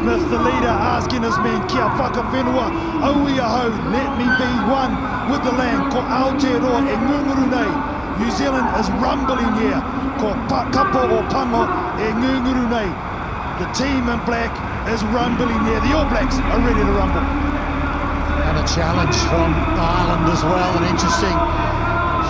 Smith, the leader, asking his men, kia whakawhenua, auia hau, let me be one with the land, ko Aotearoa e ngunguru nei. New Zealand is rumbling here, ko kapa o pango e ngunguru nei. The team in black is rumbling here. The All Blacks are ready to rumble. And a challenge from Ireland as well, an interesting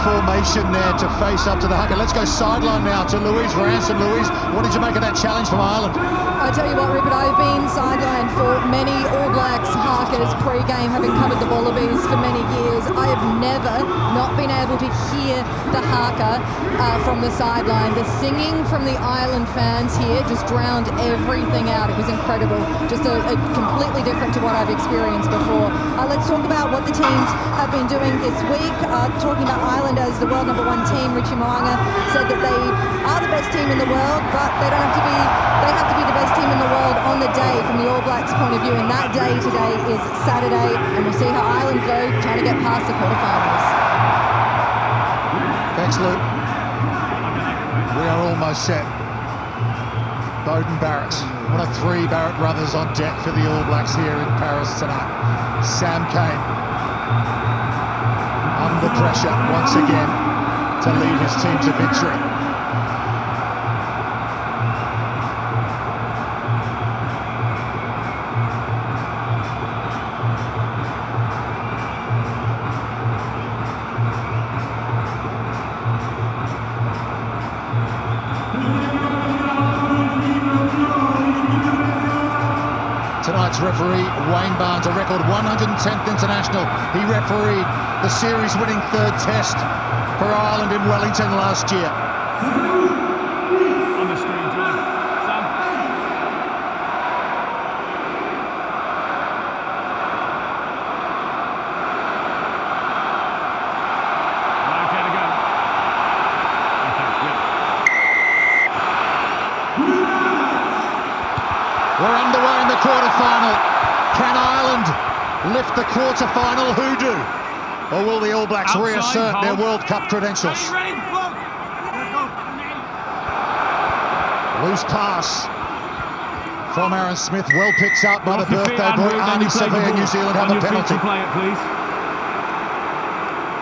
formation there to face up to the haka. Let's go sideline now to Louise Ransom. Louise, what did you make of that challenge from Ireland? I tell you what, Rupert, I've been sidelined for many All Blacks hakas pre-game, having covered the Wallabies for many years. I have never not been able to hear the haka from the sideline. The singing from the Ireland fans here just drowned everything out. It was incredible. Just a completely different to what I've experienced before. Let's talk about what the teams have been doing this week. Talking about Ireland as the world #1 team, Richie Mo'unga said that they are the best team in the world, but they don't have to be. They have to be the best team in the world on the day from the All Blacks point of view, and that day today is Saturday, and we'll see how Ireland go trying to get past the quarterfinals. Thanks, Luke. We are almost set. Beauden Barrett, one of 3 Barrett brothers on deck for the All Blacks here in Paris tonight. Sam Cane under pressure once again to lead his team to victory. Tonight's referee, Wayne Barnes, a record 110th international. He refereed the series-winning 3rd test for Ireland in Wellington last year. On the screen, John. Sam. Okay to go. Okay, yeah. We're underway in the quarter-final. Can Ireland lift the quarter-final hoodoo? Or will the All Blacks Outside, reassert their hold. World Cup credentials? Loose pass from Aaron Smith. Well picked up by the birthday boy, Arnie Sevilla. New Zealand have a penalty. To play it, please.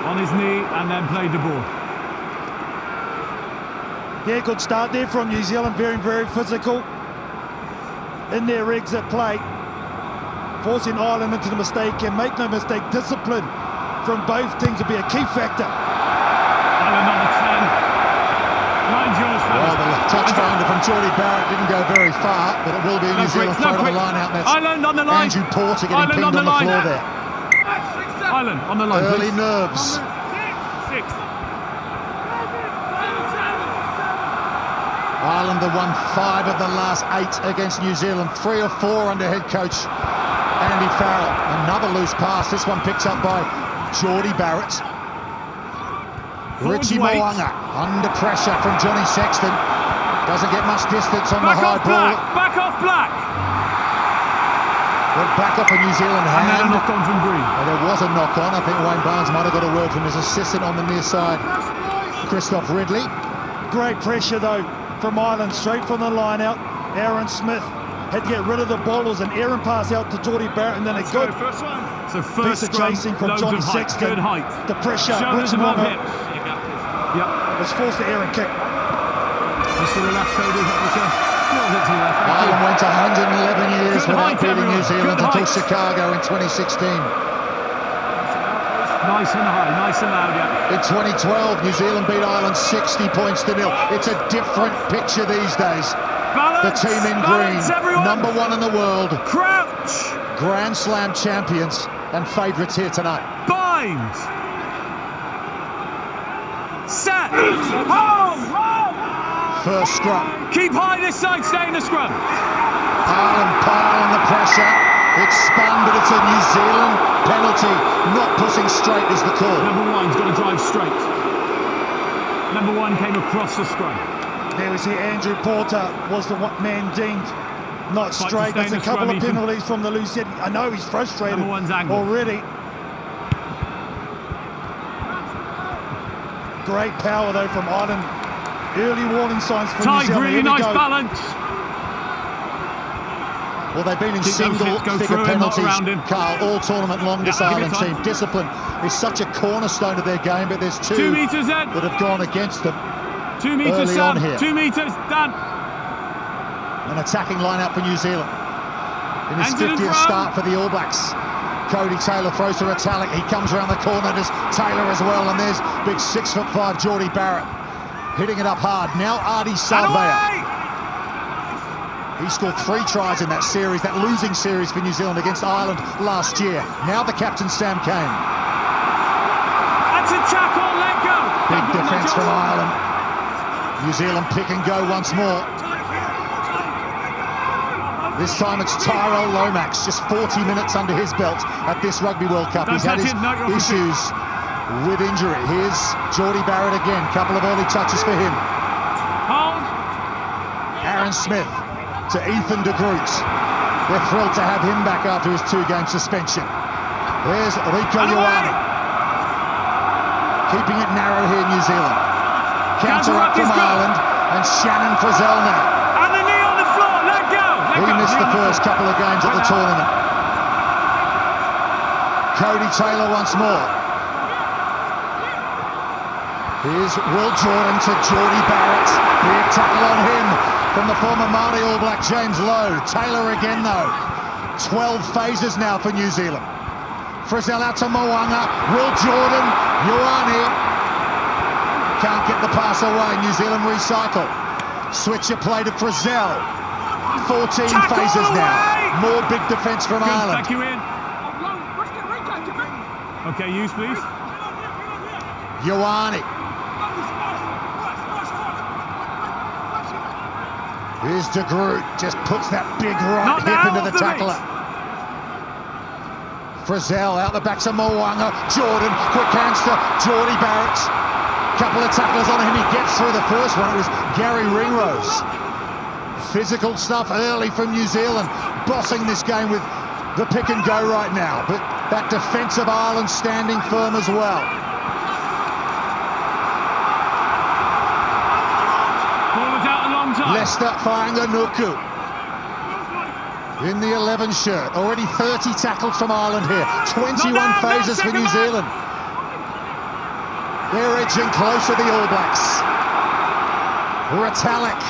On his knee and then played the ball. Yeah, good start there from New Zealand, very, very physical in their exit play, forcing Ireland into the mistake, and make no mistake, discipline from both teams will be a key factor. Ireland on the 10. Mind yours, fellas. Well, the touch finder from Geordie Barrett didn't go very far, but it will be a New Zealand throw to the line out. That's Ireland on the line. Andrew Porter getting pinned on the floor there. Ireland on the line. Early please. nerves. 6. Ireland have won 5 of the last 8 against New Zealand, 3 or 4 under head coach Andy Farrell. Another loose pass, this one picked up by Geordie Barrett. Richie Mo'unga under pressure from Johnny Sexton. Doesn't get much distance on the high ball. Back off Black. Went back off a New Zealand hand. And then a knock on from Green. There was a knock on. I think Wayne Barnes might have got a word from his assistant on the near side, Christoph Ridley. Great pressure though from Ireland, straight from the line out. Aaron Smith had to get rid of the ball. It was an errant pass out to Geordie Barrett, and then a good piece of chasing from Johnny Sexton. Good height. The pressure, Shoulders Richie above Mo'unga hips. Yep. was forced to errant kick. Just to the left, Cody. A little bit to the left. Ireland went 111 years Good without height, beating New everyone. Zealand Good until height. Chicago in 2016. Nice and high, nice and loud, yeah. In 2012, New Zealand beat Ireland 60 points to 0. It's a different picture these days. Balance, The team in balance, green, everyone. #1 in the world, Crouch. Grand Slam champions and favourites here tonight. Bind. Set. Hold. First scrum. Keep high this side, stay in the scrum. Ireland pile on the pressure. It's spun, but it's a New Zealand penalty. Not pushing straight is the call. #1's got to drive straight. #1 came across the scrum. There we see Andrew Porter was the man deemed not Fight to straight. stay in That's a the couple scrum, of Ethan. penalties from the loose end. I know he's frustrated #1's angle. already. Great power though from Ireland. Early warning signs for New Tight, Zealand. really Here we nice go. balance. Well, they've been in Keep those hips, go single-figure through him, not penalties, around him. Carl, all tournament long, this Yeah, give it Ireland time. team. Discipline is such a cornerstone of their game, but there's 2 two metres then. that have gone against them. 2 metres, early on Sam. here. 2 metres, done. An attacking line-out for New Zealand. In his Hands in 50th front. start for the All Blacks. Cody Taylor throws to Retallick. He comes around the corner. There's Taylor as well, and there's big 6'5" Geordie Barrett hitting it up hard. Now Artie Salvea. He scored 3 tries in that series, that losing series for New Zealand against Ireland last year. Now the captain, Sam Cane. That's a tackle, let go. Big defence from Ireland. New Zealand pick and go once more. This time it's Tyrell Lomax, just 40 minutes under his belt at this Rugby World Cup. He's had his issues with injury. Here's Geordie Barrett again, couple of early touches for him. Hold. Aaron Smith to Ethan de Groot. They're thrilled to have him back after his 2-game suspension. There's Rico Ioane. Keeping it narrow here, New Zealand. Counter up from Ireland, and Shannon Frizzell now. And the knee on the floor, let go. He missed the first couple of games at the tournament. Cody Taylor once more. Here's Will Jordan to Geordie Barrett. Big tackle on him from the former Māori All Black James Lowe. Taylor again though. 12 phases now for New Zealand. Frizzell out to Mo'unga. Will Jordan. Ioane. Can't get the pass away. New Zealand recycle. Switcher play to Frizzell. 14 Tackle phases away! now. More big defence from Good, Ireland. thank you, Ian. Okay, use please. Ioane. Here's de Groot, just puts that big right Not hip now, into off the the tackler. Frizzell out the back to Mo'unga. Jordan, quick hands to Geordie Barrett. Couple of tacklers on him, he gets through the first one. It was Gary Ringrose. Physical stuff early from New Zealand, bossing this game with the pick and go right now. But that defence of Ireland standing firm as well. Ball was out a long time. Leicester Fainga'anuku in the 11 shirt. Already 30 tackles from Ireland here. 21 phases for New Zealand. They're edging closer, the All Blacks. Retallick.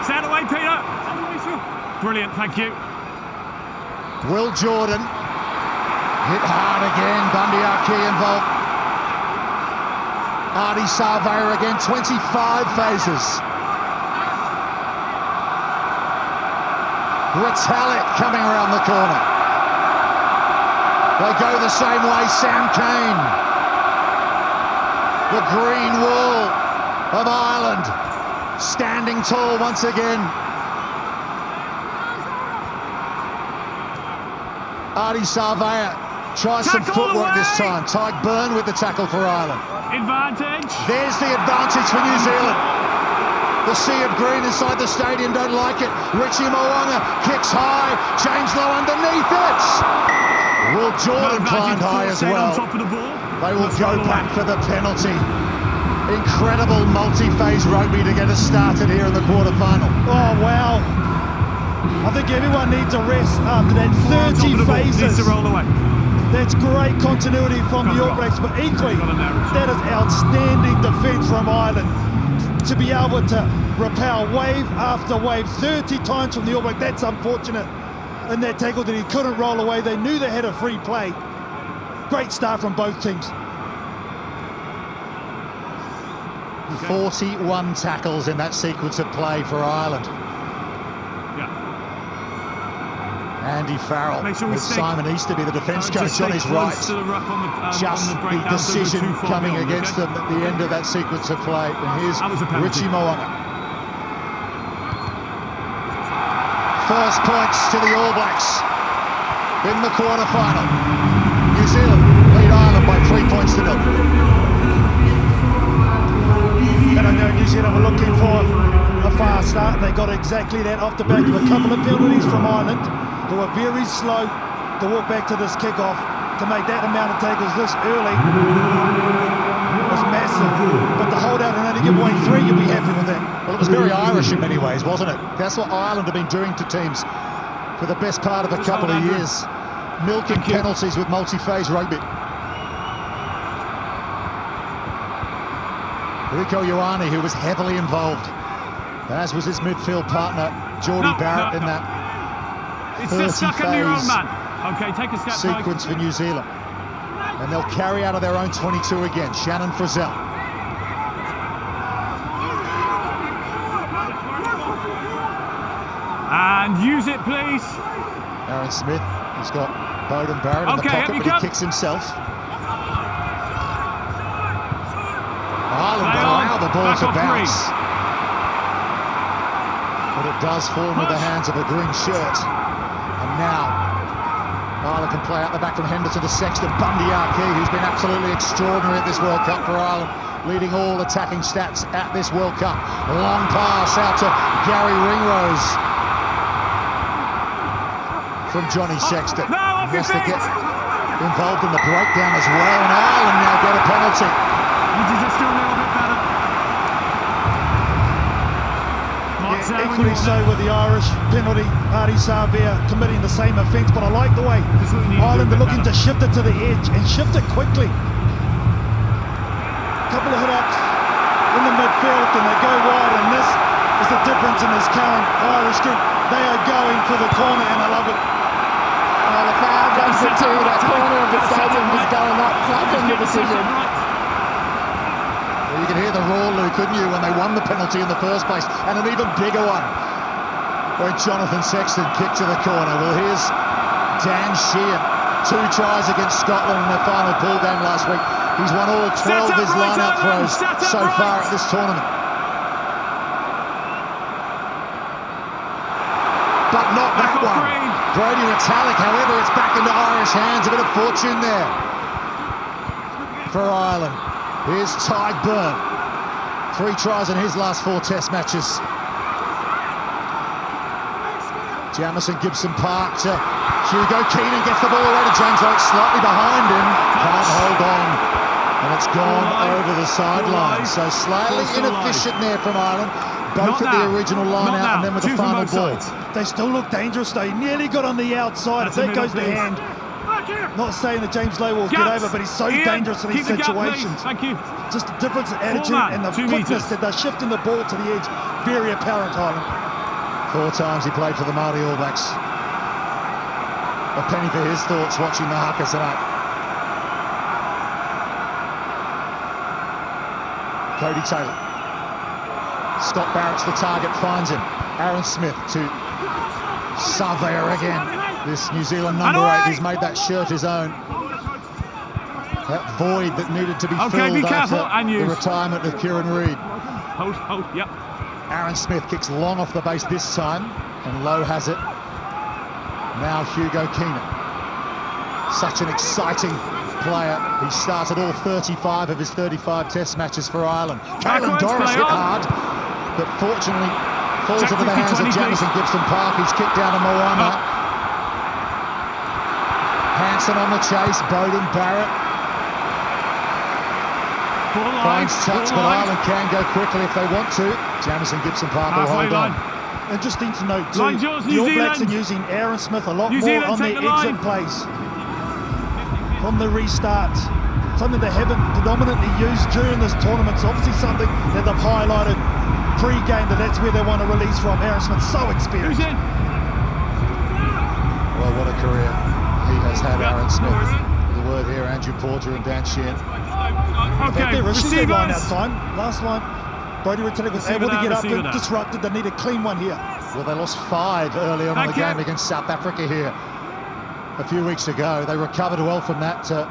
Stand away, Peter. Brilliant, thank you. Will Jordan. Hit hard again. Bundy Aki involved. Artie Salvea again. 25 phases. Retallick coming around the corner. They go the same way, Sam Cane. The green wall of Ireland standing tall once again. Artie Salvea tries some footwork this time. Tyke Byrne with the tackle for Ireland. Advantage. There's the advantage for New Zealand. The sea of green inside the stadium don't like it. Richie Mo'unga kicks high. James Lowe underneath it. Will Jordan climbed high as well. On top of the ball. They will go back for the penalty. Incredible multi-phase rugby to get us started here in the quarter-final. Oh, wow. I think everyone needs a rest after that. 30 phases. Needs to roll away. That's great continuity from the All Blacks, but equally, that is outstanding defence from Ireland. To be able to repel wave after wave 30 times from the All Blacks, that's unfortunate. In that tackle that he couldn't roll away. They knew they had a free play. Great start from both teams. 41 tackles in that sequence of play for Ireland. Yeah. Andy Farrell with stay, Simon Easterby, the defence coach, on his right. Just the decision coming against them at the end of that sequence of play. And here's Richie Mo'unga. First points to the All Blacks in the quarter-final. New Zealand lead Ireland by 3 points to 0. And I know New Zealand were looking for a fast start. They got exactly that off the back of a couple of penalties from Ireland, who were very slow to walk back to this kickoff. To make that amount of tackles this early was massive. But the holdout and only give away 3, you'll be happy with that. Well, it was very Irish in many ways, wasn't it? That's what Ireland have been doing to teams for the best part of a couple of years. Milking penalties with multi-phase rugby. Rico Ioane, who was heavily involved, as was his midfield partner, Geordie Barrett, in that 30-phase okay, take a step sequence for New Zealand. And they'll carry out of their own 22 again. Shannon Frizzell. And use it, please. Aaron Smith, he's got Bowden Barrett in the pocket, but he kicks himself. Ireland allow the ball to bounce. But it does fall into the hands of a green shirt. And now, Ireland can play out the back from Henderson to Sexton. Bundy Archie, who's been absolutely extraordinary at this World Cup for Ireland, leading all attacking stats at this World Cup. A long pass out to Gary Ringrose from Johnny Sexton. He has to get involved in the breakdown as well, and Ireland now get a penalty. Would you just do a little bit better? Equally so with the Irish penalty. Artie Savea committing the same offence, but I like the way Ireland are looking to shift it to the edge and shift it quickly. Couple of hit-ups in the midfield and they go wide, and this is the difference in this current Irish group. They are going for the corner, and I love it. Oh, the crowd loves it too. That corner of the stadium was going up, clapping the decision. You can hear the roar, Lou, couldn't you, when they won the penalty in the first place, and an even bigger one when Jonathan Sexton kicked to the corner. Well, here's Dan Sheehan, 2 tries against Scotland in their final pool game last week. He's won all 12 of his line-out throws so far at this tournament. But not that one. Brodie Retallick, however, it's back into Irish hands. A bit of fortune there for Ireland. Here's Tadhg Beirne. 3 tries in his last 4 test matches. Jamison Gibson Park to Hugo Keenan, gets the ball away to James Oates, slightly behind him. Can't hold on. And it's gone over the sideline. So slightly inefficient there from Ireland. Both at the original line out and then with the final ball. They still look dangerous. They nearly got on the outside. There goes the hand. Not saying that James Lowe will get over, but he's so dangerous in these situations. Thank you. Just the difference in attitude and the quickness that they're shifting the ball to the edge. Very apparent, Ireland. 4 times he played for the Māori All Blacks. A penny for his thoughts watching the haka tonight. Cody Taylor. Scott Barrett's the target, finds him. Aaron Smith to Savea again. This New Zealand number 8, he's made that shirt his own. That void that needed to be filled after the retirement of Kieran Reid. Hold, yep. Aaron Smith kicks long off the base this time, and Lowe has it. Now Hugo Keenan. Such an exciting player. He started all 35 of his 35 test matches for Ireland. Caelan Doris hit hard, but fortunately falls into the hands of Jamison Gibson Park. He's kicked down to Moana. Hanson on the chase, Bowden Barrett. Finds touch, but Ireland can go quickly if they want to. Jamison Gibson Park will hold on. Interesting to note too, the All Blacks are using Aaron Smith a lot more on their exit plays from the restart. Something they haven't predominantly used during this tournament. It's obviously something that they've highlighted pre-game, that's where they want to release from. Aaron Smith, so experienced. Well, what a career he has had, Aaron Smith. The word here, Andrew Porter and Dan Sheehan. Okay, receivers. Line out time. Last one. Brodie Retallick was able to get up and disrupted. They need a clean one here. Well, they lost 5 early on in the game against South Africa here a few weeks ago. They recovered well from that to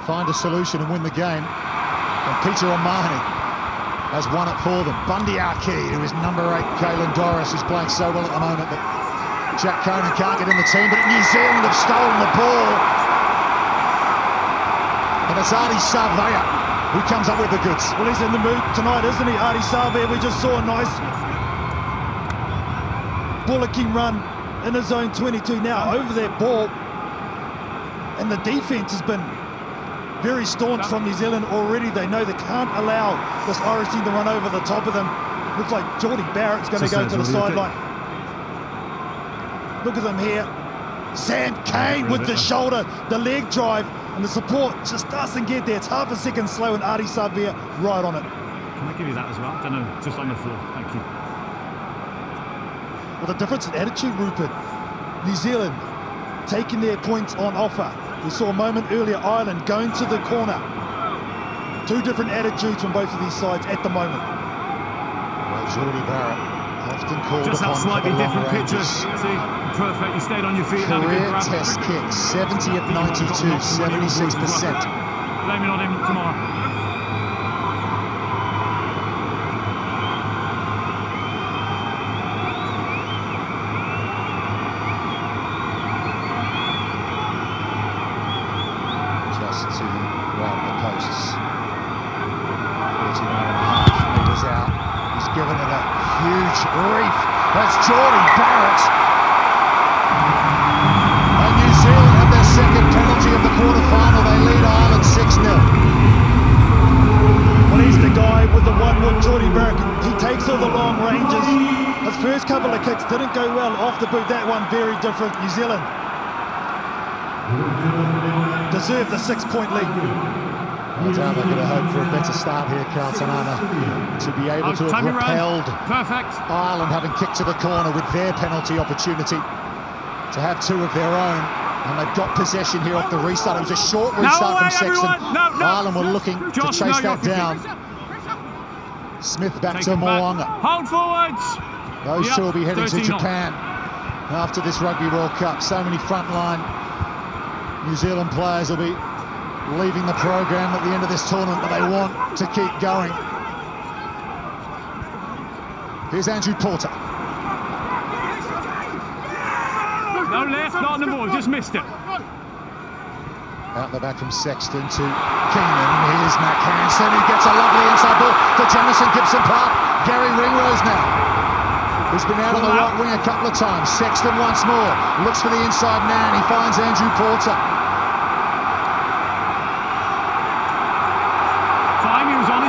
find a solution and win the game. And Peter O'Mahony has won it for them. Bundy Archie, who is number 8, Caelan Doris, who's playing so well at the moment that Jack Conan can't get in the team, but New Zealand have stolen the ball. And it's Artie Savea who comes up with the goods. Well, he's in the mood tonight, isn't he? Artie Savea, we just saw a nice bullocking run in his own 22 now over that ball. And the defence has been very staunch from New Zealand already. They know they can't allow this Irish team to run over the top of them. Looks like Geordie Barrett's going to go to the sideline. Look at them here. Sam Cane with the shoulder, the leg drive, and the support just doesn't get there. It's half a second slow, and Artie Savia right on it. Can I give you that as well? I don't know, just on the floor. Thank you. Well, the difference in attitude, Rupert. New Zealand taking their points on offer. We saw a moment earlier, Ireland going to the corner. Two different attitudes from both of these sides at the moment. Well, Geordie Barrett often called just upon that slightly for the different long picture. ranges. See, perfect. You stayed on your feet. Had a good Career grab. test kicks, 70 of 92, 76%. Blame it on him tomorrow. Just to the right of the posts. 49.5 metres out. He's given it a huge reef. That's Geordie Barrett. And New Zealand have their second penalty of the quarter-final. They lead Ireland 6-0. Well, he's the guy with the one wood, Geordie Barrett. He takes all the long ranges. His first couple of kicks didn't go well. Off the boot, that one very different. New Zealand deserve the 6-point lead. No doubt they're going to hope for a better start here, Carlton, to be able to have repelled Ireland having kicked to the corner with their penalty opportunity, to have two of their own, and they've got possession here off the restart. It was a short restart from Sexton. Ireland were looking to chase that down. Smith back to Mo'unga. Hold forwards. Those two will be heading to Japan after this Rugby World Cup. So many frontline New Zealand players will be leaving the program at the end of this tournament, but they want to keep going. Here's Andrew Porter. No left, not on the ball, just missed it. Out the back from Sexton to Keenan. Here's Mac Hansen, who gets a lovely inside ball to Jamison Gibson Park. Gary Ringrose now, who's been out on the right wing a couple of times. Sexton once more, looks for the inside man. He finds Andrew Porter.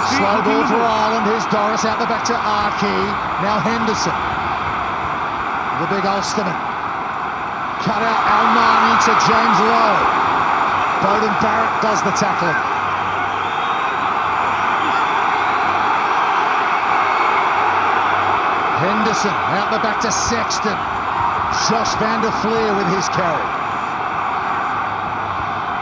Slow ball for Ireland. Here's Doris out the back to Archie. Now Henderson. The big Ulsterman. Cut out Almani to James Lowe. Beauden Barrett does the tackling. Henderson out the back to Sexton. Josh van der Fleer with his carry.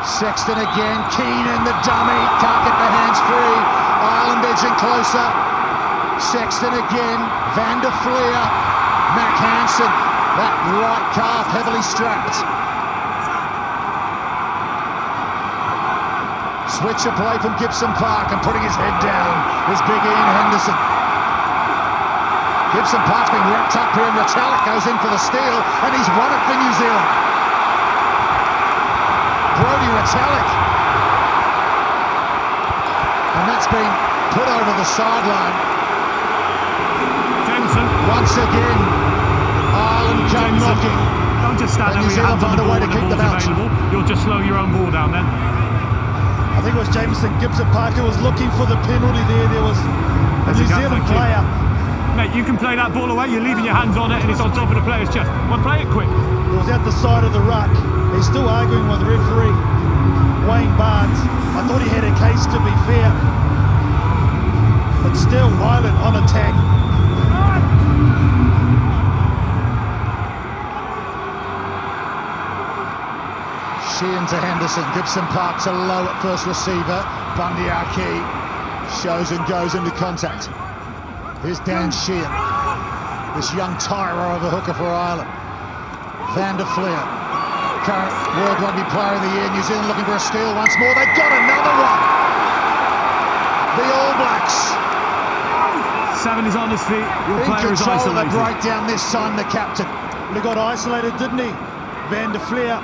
Sexton again. Keenan, the dummy. Can't get the hands free. Ireland edging closer. Sexton again. Van der Fleer. Mac Hansen. That right calf heavily strapped. Switch of play from Gibson Park and putting his head down is big Ian Henderson. Gibson Park's been wrapped up here, and Retallick goes in for the steal, and he's won it for New Zealand. Brodie Retallick. And that's been put over the sideline. Jameson. Once again, Ireland come knocking. Don't just stand there with your hands on the ball when the ball's available. You'll just slow your own ball down then. I think it was Jamison Gibson Parker was looking for the penalty there. There was a New Zealand player. Mate, you can play that ball away. You're leaving your hands on it and it's on top of the player's chest. Well, play it quick. It was at the side of the ruck. He's still arguing with the referee, Wayne Barnes. I thought he had a case, to be fair. But still, Ireland on attack. Sheehan to Henderson, Gibson Park to Lowe at first receiver. Bundy Aki shows and goes into contact. Here's Dan Sheehan, this young tyro of a hooker for Ireland. Van der Fleer, current World Rugby Player of the Year. New Zealand looking for a steal once more. They've got another one. The All Blacks. 7 is on his feet. Your in player is control of the isolated. breakdown this time, the captain. He got isolated, didn't he? Van der Fleer.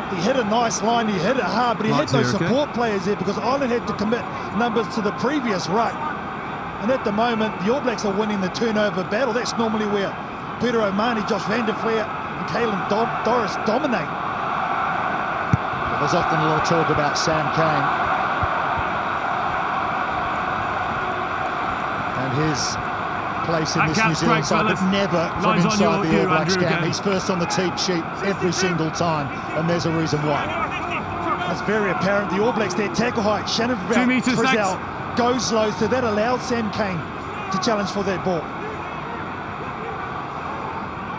He hit a nice line, he hit it hard, but he had no support players there because Ireland had to commit numbers to the previous ruck. And at the moment, the All Blacks are winning the turnover battle. That's normally where Peter O'Mahony, Josh van der Fleer and Caelan Doris dominate. Well, there's often a lot of talk about Sam Cane and his place in That this New cat's Zealand great, side, but fellas. never from Line's on inside the you, All Blacks Andrew, camp. again. He's first on the team sheet every single time, and there's a reason why. That's very apparent. The All Blacks, their tackle height, Shannon 2 metres Frizzell next. goes low, so that allows Sam Cane to challenge for that ball.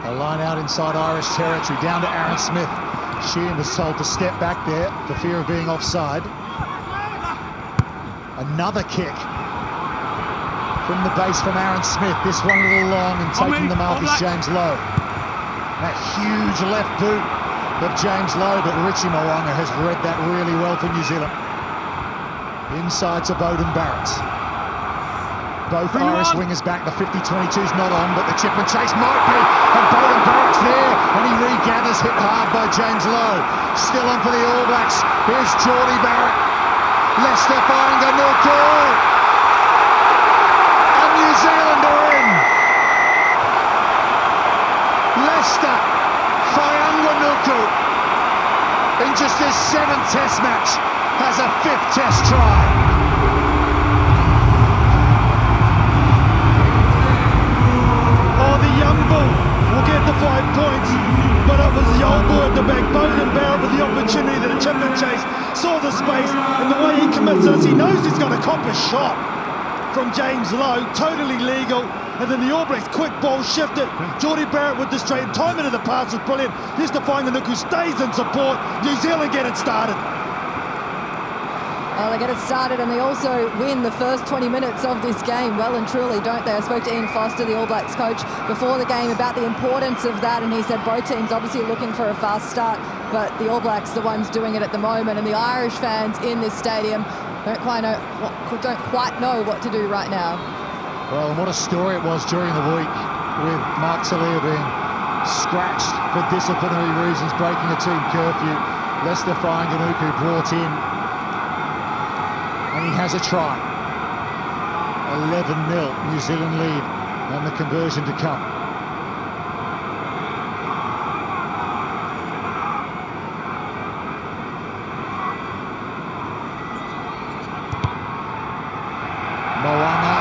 A line out inside Irish territory, down to Aaron Smith. Sheehan was told to step back there for fear of being offside. Another kick from the base from Aaron Smith. This one a little long, and taking the mark is James Lowe. That huge left boot of James Lowe, but Richie Mo'unga has read that really well for New Zealand. Inside to Beauden Barrett. Both Irish wingers back. The 50-22's not on, but the chip and chase might be. And Beauden Barrett's there, and he regathers, hit hard by James Lowe. Still on for the All Blacks. Here's Geordie Barrett. Leicester Fainga'anuku. And New Zealand are in. Leicester Fainga'anuku, in just his 7th Test match, has a 5th Test try. Will get the 5 points, but it was the old boy at the back, Beauden Barrett, with the opportunity that a chip and chase, saw the space, and the way he commits this, he knows he's got a copper shot from James Lowe, totally legal, and then the All Blacks quick ball shifted. Geordie Barrett with the straight, timing of the pass was brilliant. Here's the Fainga'anuku, stays in support. New Zealand get it started. Oh, they get it started, and they also win the first 20 minutes of this game, well and truly, don't they? I spoke to Ian Foster, the All Blacks coach, before the game about the importance of that, and he said both teams obviously looking for a fast start, but the All Blacks the ones doing it at the moment, and the Irish fans in this stadium don't quite know what to do right now. Well, and what a story it was during the week, with Mark Talia being scratched for disciplinary reasons, breaking a team curfew. Leicester Fainga'anuku brought in, and he has a try. 11-0 New Zealand lead, and the conversion to come. Mo'unga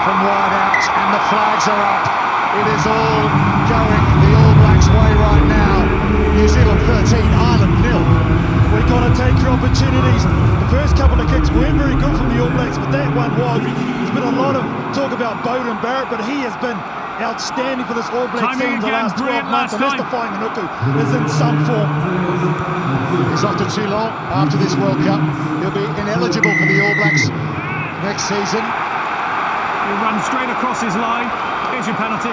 from wide out, and the flags are up. It is all going the All Blacks way right now. New Zealand 13, Ireland 0. We've got to take your opportunities. The first couple of kicks weren't very good from the All Blacks, but that one was. There's been a lot of talk about Beauden Barrett, but he has been outstanding for this All Blacks team the last 12 months. And Mr. Fainga'anuku is in some form. He's off to Toulon after this World Cup. He'll be ineligible for the All Blacks next season. He'll run straight across his line. Here's your penalty.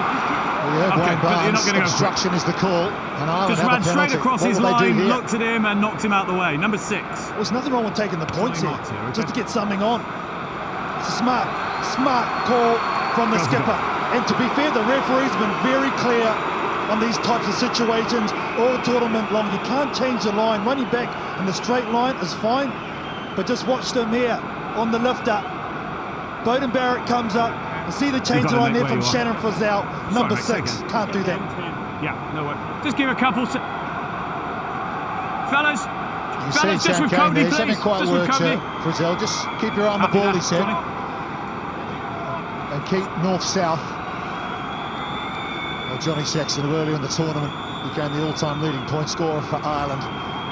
Yeah, Okay, but you're not going to go for it. obstruction is the call. And Ireland Just have ran a straight penalty. across What his will they do line, here? looked at him and knocked him out the way. Number 6. There's nothing wrong with taking the points here, marks here, okay. just to get something on. It's a smart call from the Goes skipper. And to be fair, the referee's been very clear on these types of situations all tournament long. You can't change the line. Running back in the straight line is fine, but just watch them here on the lift up. Beauden Barrett comes up. You see the change line there from Shannon Frizzell, number 6. Can't do that. Yeah, no way. Just give a couple. Fellas, just with Cody, please. Haven't quite Just with worked, Cody. Frizzell. Just keep your eye on the ball, he said. And keep north-south. Well, Johnny Sexton, who early in the tournament became the all-time leading point scorer for Ireland,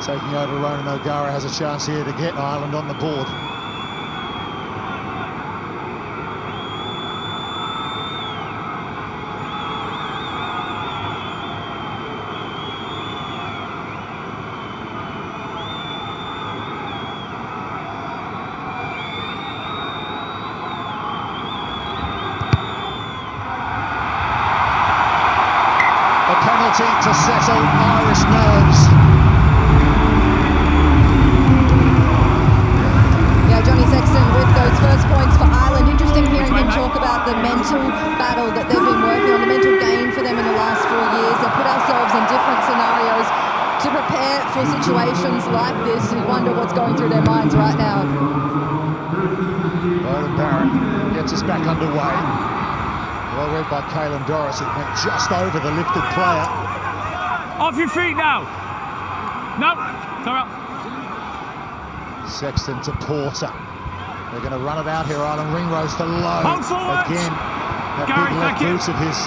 taking over Ronan O'Gara, has a chance here to get Ireland on the board. To settle Irish nerves. Yeah, Johnny Sexton with those first points for Ireland. Interesting hearing him talk about the mental battle that they've been working on, the mental game for them in the last 4 years. They put ourselves in different scenarios to prepare for situations like this. You wonder what's going through their minds right now. Beauden Barrett gets us back underway. Well read by Caelan Doris. It went just over the lifted player. Off your feet now. No, come up. Sexton to Porter. They're going to run it out here, Ireland. Ringrose to Lowe. Hold forward. Again, That Gary, big left thank you. boot of his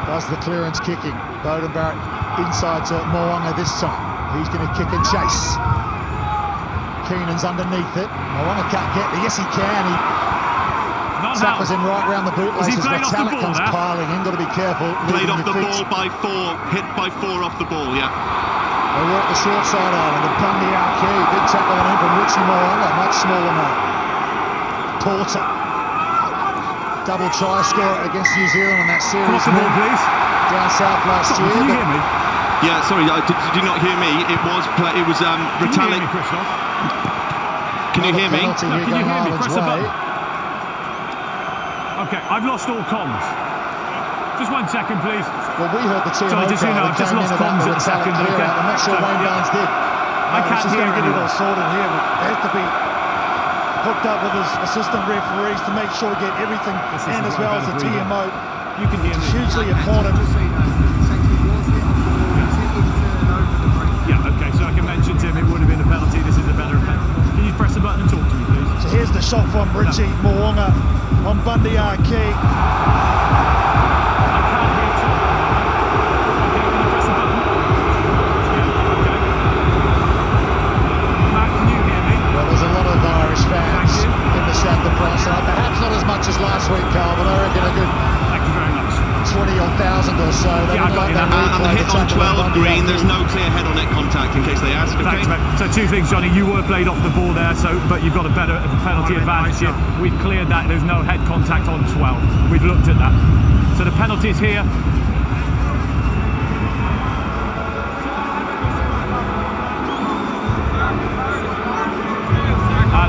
does the clearance kicking. Bowden Barrett inside to Mo'unga this time. He's going to kick and chase. Keenan's underneath it. Mo'unga can't get there. Yes, he can. He suffers him right round the bootlaces. The talent comes piling in. Got to be careful. Played off the ball by 4. Hit by 4 off the ball, yeah. They work the short side island. And Bundy Archie. Big tackle on him from Richie Mo'unga. Much smaller man. Porter. Double try score against New Zealand in that series. Cross the ball, please. Down south last year. Can you hear me? Yeah, sorry, did you not hear me? It was Retallick. Can you hear me? Penalty here Can you going hear me? Ireland's Press the way. button. Okay, I've lost all comms. Just 1 second, please. Well, we heard the TMO Sorry, just so you know, I've just lost comms at the second. I'm not sure Wayne yeah. Barnes did. I can't just hear going to get it all anyone. sorted here, but they have to be hooked up with his assistant referees to make sure we get everything and as well as the TMO. You can hear me. It's hugely important. Yeah, okay, so I can mention to him it would have been a penalty. This is a better penalty. Can you press the button and talk to me, please? So here's the shot from Richie Mo'unga on Bundy Archie. I can't hear you. Okay, can you press the button? Yeah, okay. Matt, can you hear me? Well, there's a lot of Irish fans in the South of France side. Perhaps not as much as last week, Carl, but I reckon a good Thank you very much. 20,000 or so. They Yeah, I would got like you that now. And the replay, hit the on tackle 12 Bundy green, Archie. there's no clear head-on-head contact in case they ask, okay? Thanks, mate. So 2 things, Johnny. You were played off the ball there, but you've got a better penalty advantage here. We've cleared that. There's no head contact on 12. We've looked at that. So the penalty is here.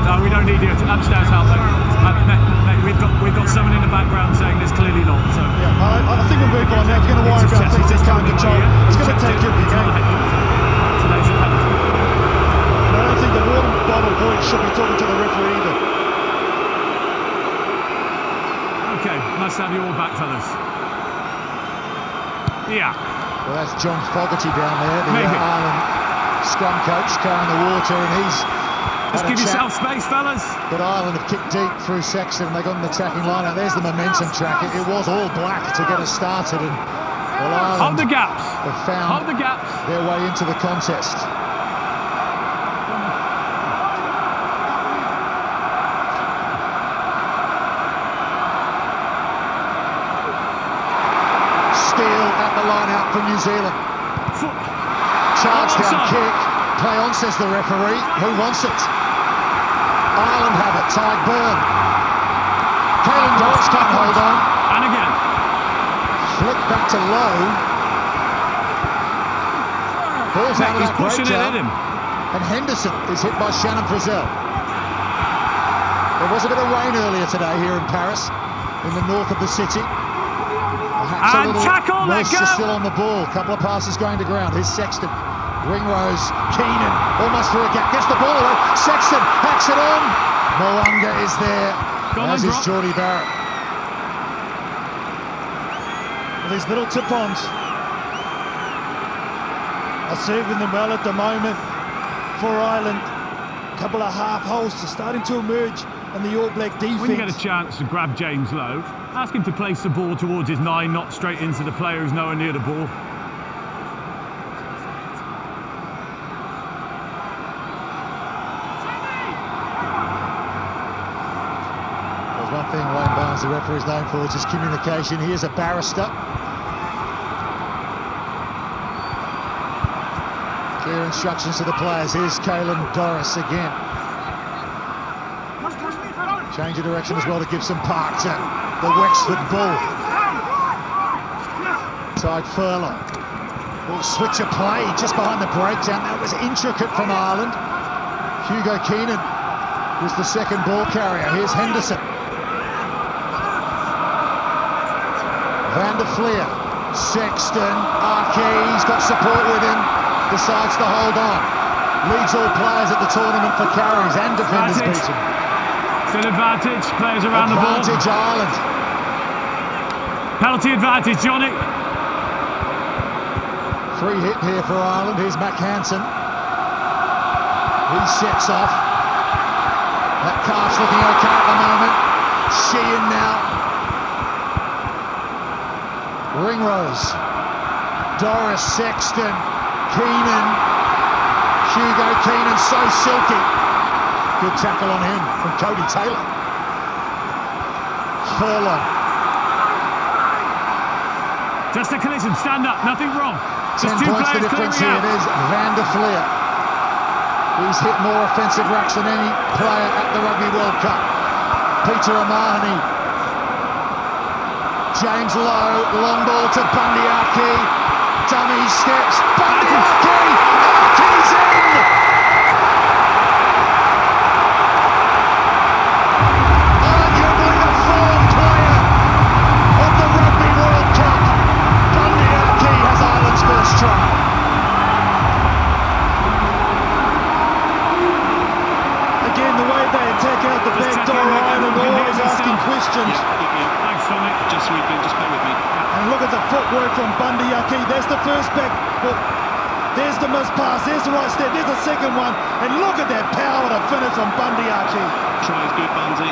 No, we don't need you. Upstairs help, mate. Mate, we've got someone in the background saying there's clearly not. So Yeah, I think we'll move on now. If you're going to worry about things that can't control, it's going to take you the game. So there's a penalty. And I don't think the water bottle boys should be talking to the referee either. Okay, nice to have you all back, fellas. Yeah. Well, that's John Fogarty down there, the Maybe. Ireland scrum coach, carrying the water, and he's Just give yourself space, fellas. But Ireland have kicked deep through Sexton, and they got an attacking line out. There's the momentum track. It was all black to get us started, and well, Ireland Hold the gaps. have found Hold the gaps. their way into the contest. Steele at the line out from New Zealand. Charge down Onside. kick. Play on, says the referee. Who wants it? Ireland have it. Tyg Byrne. Caelan Doris can't hold on. And again. Flick back to Lowe. Ball's out of He's that pushing it breakdown. at him. And Henderson is hit by Shannon Frizzell. There was a bit of rain earlier today here in Paris, in the north of the city. Perhaps a And little tackle, let moisture go. still on the ball. A couple of passes going to ground. Here's Sexton. Ringrose, Keenan, almost through a gap. Gets the ball away. Sexton hacks it on. Mo'unga is there. Go on As then, is Brock. Geordie Barrett. These little tip-ons are serving them well at the moment for Ireland. A couple of half holes starting to emerge in the All Black defence. When you get a chance to grab James Lowe, ask him to place the ball towards his 9, not straight into the player who's nowhere near the ball. There's one thing Wayne Barnes, the referee, is known for, is his communication. He is a barrister. Clear instructions to the players. Here's Caelan Doris again. Change of direction as well to Gibson Park to the Wexford Bull. Tyg Furlong. Will switch a play just behind the breakdown. That was intricate from Ireland. Hugo Keenan was the second ball carrier. Here's Henderson. Van der Fleer. Sexton. Archie. He's got support with him. Decides to hold on. Leads all players at the tournament for carries and defenders Advantage. beaten. Still advantage. Players around Advantage the ball. Ireland. Penalty advantage, Johnny. Free hit here for Ireland. Here's Mac Hansen. He sets off. That calf's looking okay at the moment. Sheehan now Ringrose, Doris, Sexton, Keenan, Hugo Keenan, so silky. Good tackle on him from Cody Taylor. Furlong. Just a collision, stand up, nothing wrong. 10 points the difference here. There's Van der Fleer. He's hit more offensive racks than any player at the Rugby World Cup. Peter O'Mahony. James Lowe, long ball to Bundyaki. Dummy steps, Bundyaki! Aki's in! Arguably the form player of the Rugby World Cup. Bundyaki has Ireland's first try. Again, the way they attack out the back door, Ireland always asking questions. Thanks, Tommy. Just bear with me. And look at the footwork from Bundyaki. There's the first back. Well, there's the missed pass. There's the right step. There's the second one. And look at that power to finish from Bundyaki. Try is good, Bundy.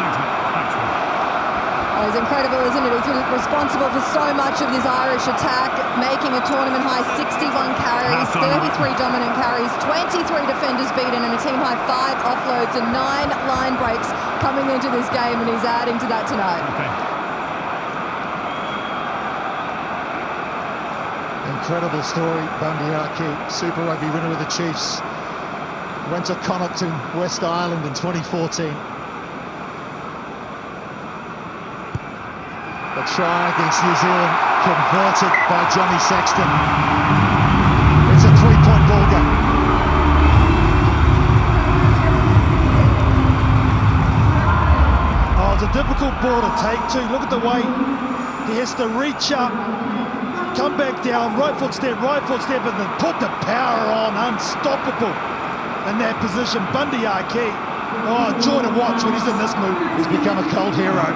Oh, it's incredible, isn't it? He's responsible for so much of this Irish attack, making a tournament high 61 carries, 33 dominant carries, 23 defenders beaten, and a team high 5 offloads and 9 line breaks coming into this game, and he's adding to that tonight. Okay. Incredible story, Bundyaki, Super Rugby winner with the Chiefs. Went to Connaughton, West Ireland in 2014. A try against New Zealand, converted by Johnny Sexton. It's a 3-point ball game. Oh, it's a difficult ball to take too. Look at the way he has to reach up, come back down, right foot step, and then put the power on, unstoppable in that position. Bundyaki, oh, joy to watch when he's in this move. He's become a cult hero.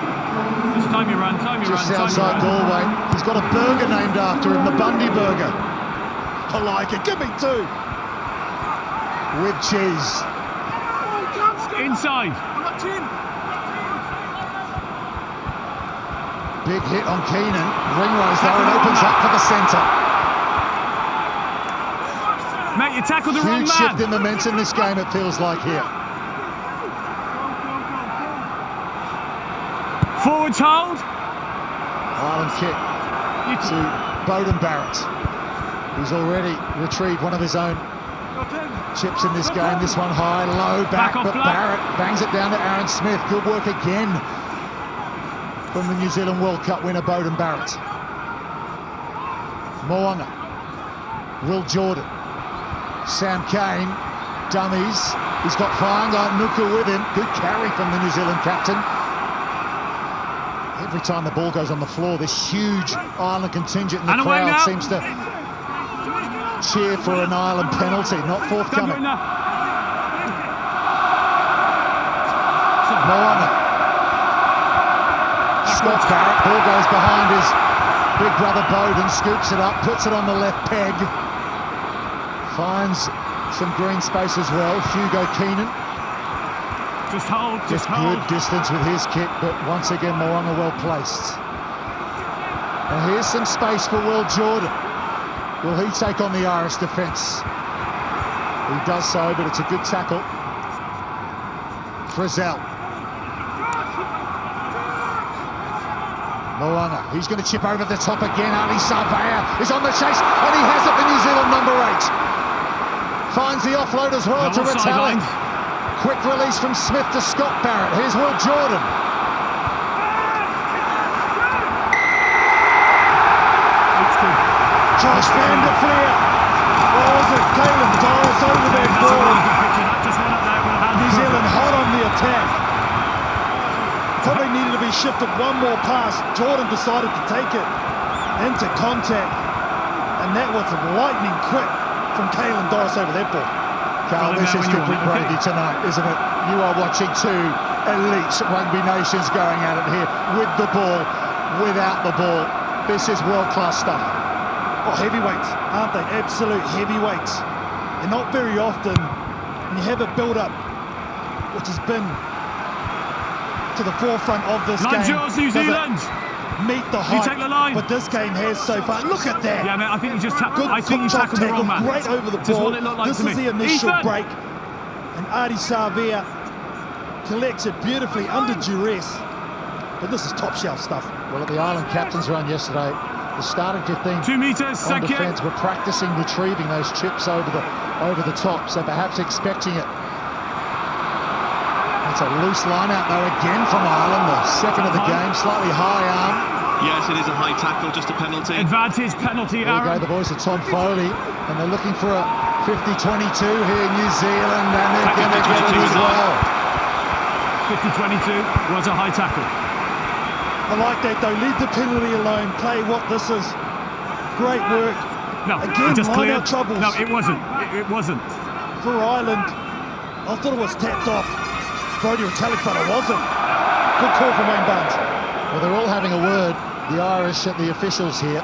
Just time you run, Just outside Galway. He's got a burger named after him, the Bundy Burger. I like it, give me 2. With cheese. Inside. Big hit on Keenan. Ringrose there, and opens up for the centre. Mate, you tackled the wrong Huge man. shift in momentum this game, it feels like here. Forwards hold. Ireland kick to Bowden Barrett, who's already retrieved one of his own chips in this game. This one high, low, back, but Barrett bangs it down to Aaron Smith. Good work again from the New Zealand World Cup winner, Bowden Barrett. Mo'unga, Will Jordan, Sam Cane, dummies. He's got Whaanga Nuku with him. Good carry from the New Zealand captain. Every time the ball goes on the floor, this huge Ireland contingent in the crowd seems to cheer for an Ireland penalty, not forthcoming. Mo'unga. Scott Barrett, ball goes behind his big brother Bowden, scoops it up, puts it on the left peg. Finds some green space as well. Hugo Keenan. Just hold, just hold. Good distance with his kick, but once again Mo'unga well placed. And here's some space for Will Jordan. Will he take on the Irish defence? He does so, but it's a good tackle. Frizzell. Mo'unga, he's going to chip over the top again. Ali Sarvea is on the chase, and he has it, the New Zealand number 8. Finds the offload as well to Retallick. Quick release from Smith to Scott Barrett. Here's Will Jordan. Josh Van der Fleer. What was it? Caelan Doris over that ball. New Zealand hot on the attack. Probably needed to be shifted one more pass. Jordan decided to take it into contact. And that was lightning quick from Caelan Doris over that ball. Carl, this is different gravy tonight, isn't it? You are watching 2 elite rugby nations going at it here, with the ball, without the ball. This is world-class stuff. Oh, heavyweights, aren't they? Absolute heavyweights. And not very often when you have a build-up, which has been to the forefront of this game. Yours, New Zealand. meet the You height. take the line. But this game has so far. Look at that. Yeah, mate, I think you just Good, I think you top tackled the wrong tackle, man. great over the ball. Just what it looked like this to me. is the initial Ethan! break. And Artie Savea collects it beautifully under duress. But this is top shelf stuff. Well, at the Ireland captain's run yesterday, the starting 15 2 metres, on second. defence were practising retrieving those chips over the top, so perhaps expecting it. It's a loose line out though again from Ireland, the second of the game, slightly high arm. Yes, it is a high tackle, just a penalty. Advantage penalty, There we go, Aaron. the boys are Tom Foley, and they're looking for a 50-22 here in New Zealand, and they're going to get it as well. 50-22 was a high tackle. I like that though. Leave the penalty alone. Play what this is. Great work. No, Again, it just line cleared. out troubles. No, it wasn't. It wasn't. For Ireland, I thought it was tapped off Brodie Retallick, but it wasn't. Good call from Wayne Barnes. Well, they're all having a word, the Irish and the officials here.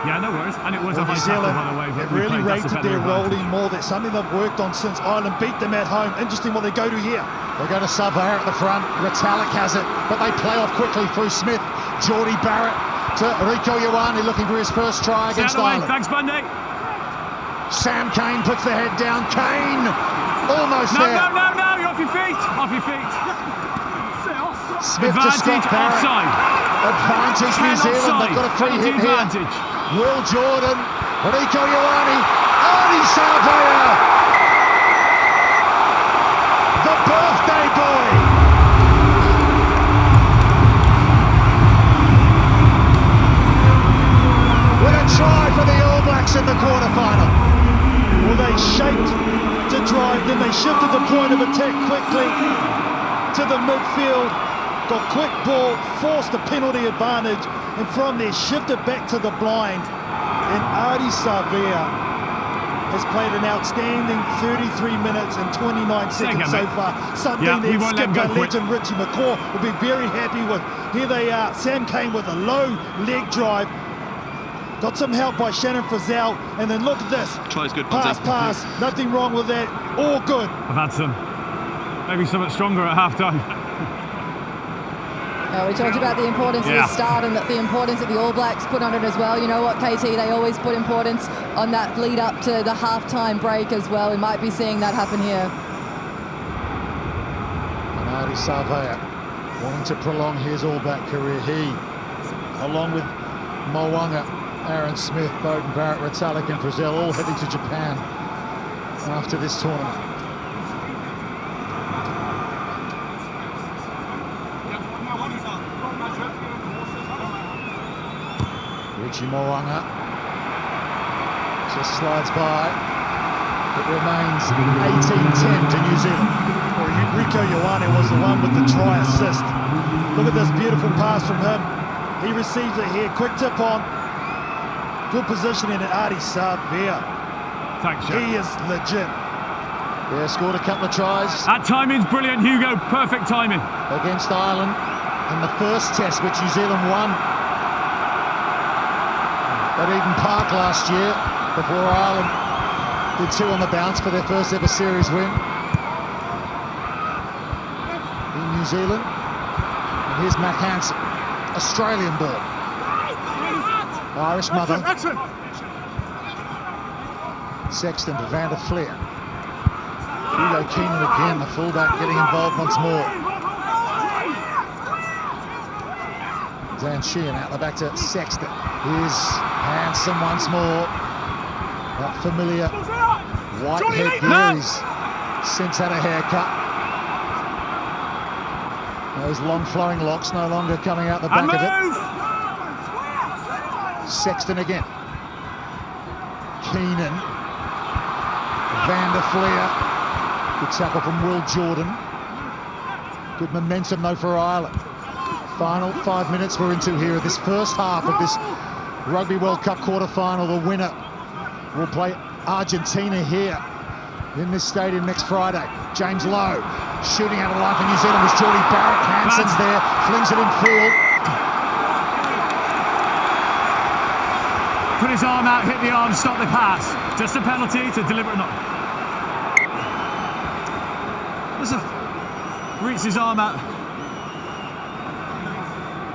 Yeah, no worries. And it was a New high tackle, Zealand, by the way. they but we really played, that's a rated better their advantage. rolling more. That's something they've worked on since Ireland beat them at home. Interesting what they go to here. They go to Savea at the front, Retallick has it, but they play off quickly through Smith. Geordie Barrett to Rieko Ioane looking for his first try Stay against out of the way. Ireland. Thanks, Bundy. Sam Kane puts the head down. Kane almost No, there. no, you're off your feet. Off your feet. Smith to Advantage, stop Barrett. offside. Advantage New 10 Zealand. offside. They've got a free Penalty hit here. advantage. Will Jordan, Rieko Ioane, Artie Savea, the birthday boy. With a try for the All Blacks in the quarterfinal. Well, they shaped to drive, then they shifted the point of attack quickly to the midfield, got quick ball, forced a penalty advantage, and from there shifted back to the blind. And Artie Savea has played an outstanding 33 minutes and 29 seconds so far. Something Yeah, we that won't let him skipper go quick. legend Richie McCaw will be very happy with. Here they are, Sam Kane with a low leg drive. Got some help by Shannon Frizzell, and then look at this. Tries good. Pass, nothing wrong with that, all good. I've had some, maybe something stronger at half-time. We talked about the importance of Yeah. the start and the importance that the All Blacks put on it as well. You know what, KT, they always put importance on that lead up to the halftime break as well. We might be seeing that happen here. And Artie Savea wanting to prolong his All Black career. He, along with Mo'unga, Aaron Smith, Beauden Barrett, Retallick and Frizzell all heading to Japan after this tournament. Richie Mo'unga just slides by. It remains 18-10 to New Zealand. Well, Rieko Ioane was the one with the try assist. Look at this beautiful pass from him. He receives it here, quick tip on. Good positioning at Artie Savea. Thanks, Jack. He is legit. Yeah, scored a couple of tries That timing's brilliant, Hugo. Perfect timing. against Ireland in the first test, which New Zealand won at Eden Park last year, before Ireland did 2 on the bounce for their first ever series win in New Zealand. And here's Mac Hansen, Australian ball. Irish mother. Sexton to Van der Fleer. Hugo Keenan again, the fullback, getting involved once more. Dan Sheehan out the back to Sexton. Here's Hansen once more. That familiar white headgear. He's since had a haircut. Those long flowing locks no longer coming out the back of it. Sexton again. Keenan. Van der Fleer. Good tackle from Will Jordan. Good momentum though for Ireland. Final 5 minutes we're into here of this first half of this Rugby World Cup quarter-final. The winner will play Argentina here in this stadium next Friday. James Lowe shooting out of line for New Zealand was Geordie Barrett. Hansen's there, flings it in field. Put his arm out, hit the arm, stop the pass. Just a penalty to deliver it not. Listen, reached his arm out.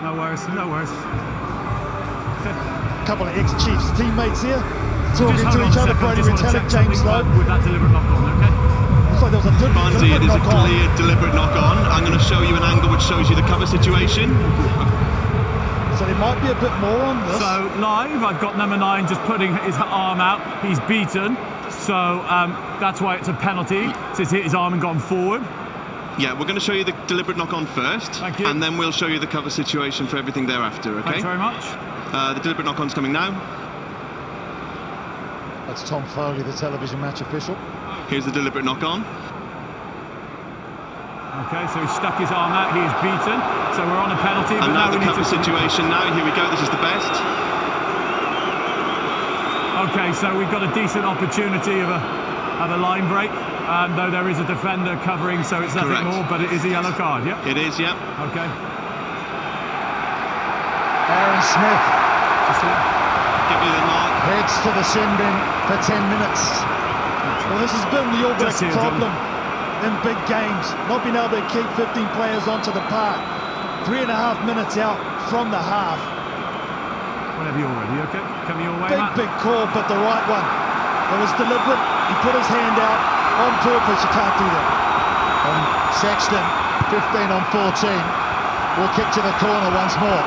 No worries, no worries. Couple of ex-Chiefs teammates here So talking just to hold each on a other. second, Brody just want to Retallick, check James something Lowe. with that deliberate knock on, okay? Looks like there was a Barnsley, it is a knock on. clear, deliberate knock-on. I'm going to show you an angle which shows you the cover situation. So there might be a bit more on this. So live, I've got number 9 just putting his arm out. He's beaten, so that's why it's a penalty. So he's hit his arm and gone forward. Yeah, we're going to show you the deliberate knock-on first, Thank you. and then we'll show you the cover situation for everything thereafter, okay? Thanks very much. The deliberate knock-on's coming now. That's Tom Foley, the television match official. Here's the deliberate knock-on. Okay, so he stuck his arm out, he is beaten. So we're on a penalty, but And now now the we need cover to... situation now. Here we go, this is the best. Okay, so we've got a decent opportunity of a line break, though there is a defender covering, so it's nothing Correct. more, but it is a yellow card, yeah? It is, yeah. Okay. Aaron Smith Give me the mark. heads to the sin bin for 10 minutes. Well, this has been the All Blacks Just here, problem in big games. Not being able to keep 15 players onto the park. 3.5 minutes out from the half. Whenever you're ready, okay? Coming your way, Big, Matt? big call, but the right one. It was deliberate. He put his hand out on purpose. You can't do that. And Sexton, 15 on 14, will kick to the corner once more.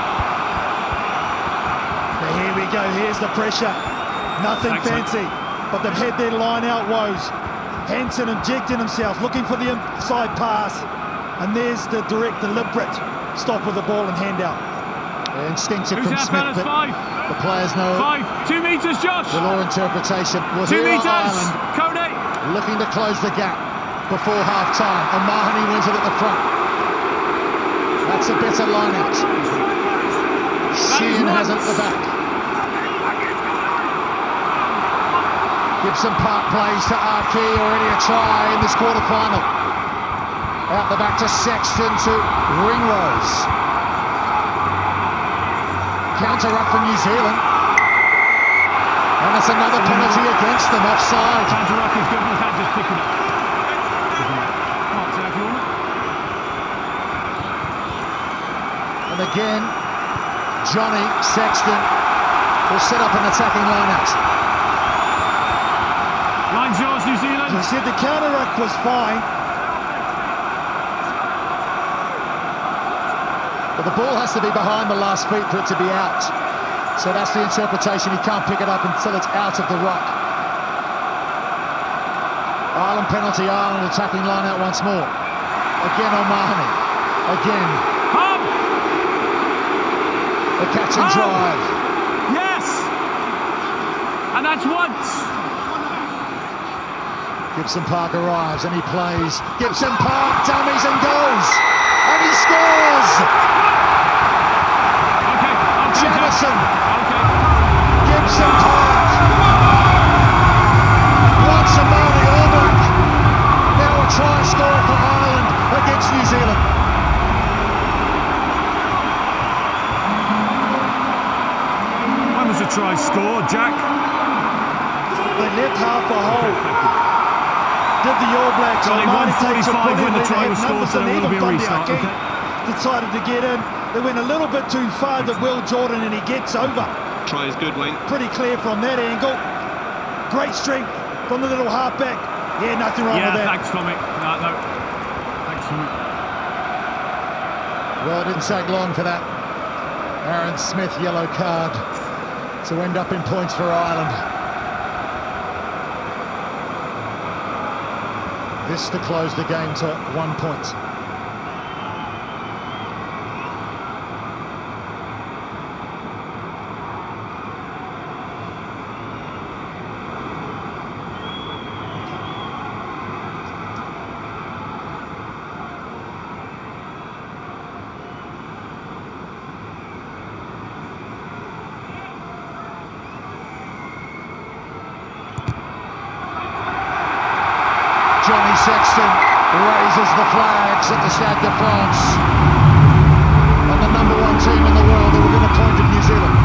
Now here we go. Here's the pressure. Nothing Thanks, fancy, but they've had their line out woes. Hansen injecting himself, looking for the inside pass. And there's the direct, deliberate stop with the ball and hand out. Instinctive Who's from that, Smith, fellas? but 5? the players know 5. 2 metres, Josh! the law interpretation. Well, 2 here are metres! Ireland Cody! looking to close the gap before half-time. And Mahoney wins it at the front. That's a better line-out. Sheehan has it at the back. Gibson Park plays to Archie, already a try in this quarter-final. Out the back to Sexton to Ringrose. Counter up for New Zealand. And it's another penalty against them, offside. Counter up is good, you can't just pick it up. Mark, so if you want it. And again, Johnny Sexton will set up an attacking line-out. Line's yours, New Zealand. As I said, the counter-ruck was fine. But the ball has to be behind the last feet for it to be out. So that's the interpretation. He can't pick it up until it's out of the ruck. Ireland penalty, Ireland attacking line out once more. Again on Mahoney. Again. Hub! The catch and drive. Yes! And that's once. Gibson Park arrives and he plays. Gibson Park dummies and goes. And he scores! Okay. Jamison. Okay. Gibson Park. Once a Māori All Black. Now a try scorer for Ireland against New Zealand. When was the try scored, Jack? They left half a hole. Did the All Blacks. So they won Māori takes a 45 when the they try had was scored, numbers so in there will even be a Bundy restart, Aki okay? decided to get in. They went a little bit too far to Will Jordan and he gets over. Try is good, Wayne. Pretty clear from that angle. Great strength from the little halfback. Yeah, nothing wrong with that. Thanks, Tommy. No. Thanks, Tommy. Well, it didn't take long for that Aaron Smith yellow card to end up in points for Ireland. This to close the game to 1 point. Johnny Sexton raises the flags at the Stade de France. And the #1 team in the world are within a point of New Zealand.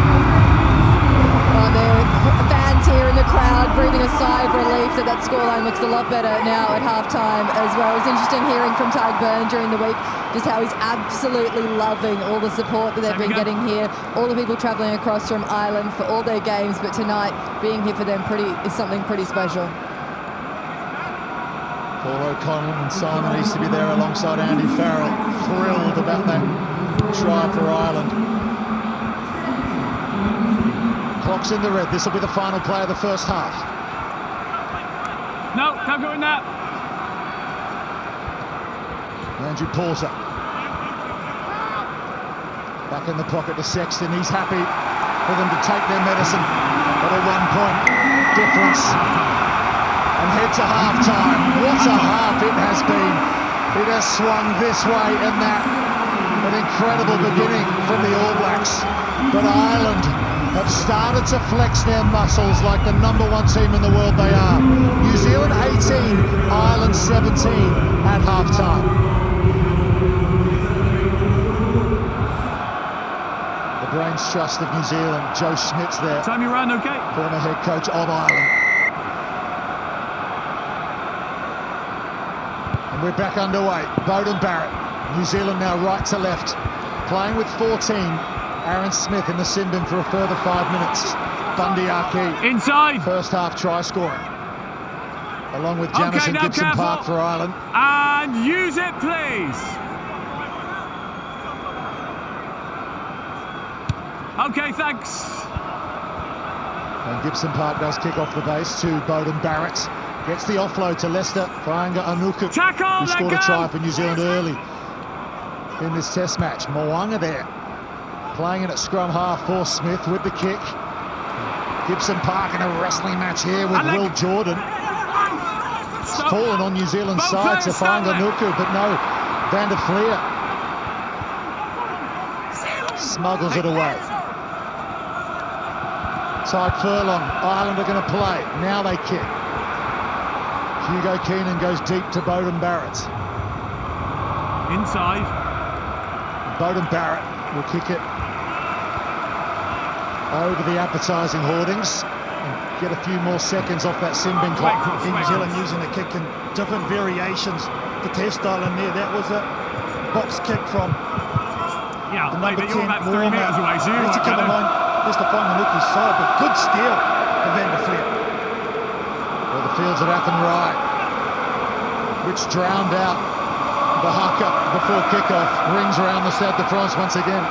Well, the fans here in the the crowd breathing a sigh of relief that scoreline looks a lot better now at halftime as well. It was interesting hearing from Tadhg Beirne during the week just how he's absolutely loving all the support that they've been getting here, all the people travelling across from Ireland for all their games, but tonight being here for them is something pretty special. Paul O'Connell and Simon needs to be there alongside Andy Farrell, thrilled about that try for Ireland. Clock's in the red. This will be the final play of the first half. No, don't go in there. Andrew Porter. Back in the pocket to Sexton. He's happy for them to take their medicine at a 1-point difference. And head to half-time. What a half it has been. It has swung this way and that. An incredible beginning from the All Blacks. But Ireland have started to flex their muscles like the #1 team in the world they are. New Zealand 18, Ireland 17 at half-time. The brains trust of New Zealand, Joe Schmidt's there. Time you ran, okay? Former head coach of Ireland. And we're back underway. Beauden Barrett, New Zealand now right to left. Playing with 14. Aaron Smith in the sin bin for a further 5 minutes. Bundy Aki. Inside. First half try scoring. Along with Jamison Gibson careful. Park for Ireland. And use it, please. Okay, thanks. And Gibson Park does kick off the base to Beauden Barrett. Gets the offload to Leicester. Fainga Anuku, Tackle, who let scored a go. try for New Zealand early in this test match. Mo'unga there. Playing it at scrum half for Smith with the kick. Gibson Park in a wrestling match here with Will Jordan. It's fallen on New Zealand's side to Fainga Anuku, but no, Van der Fleer smuggles it away. Tadhg Furlong, Ireland are going to play. Now they kick. Hugo Keenan goes deep to Beauden Barrett. Inside. Beauden Barrett will kick it over the advertising hoardings and get a few more seconds off that sin bin clock. New Zealand using the kick in different variations. The test style in there, that was a box kick from Yeah, the number 10 you're about 3 metres away, so you Needs to might come get along. That's the Whanganuku's side, but good steal for Van der Fleer. Well, the fields of Athenry, which drowned out the haka before kickoff, rings around the Stade de France once again.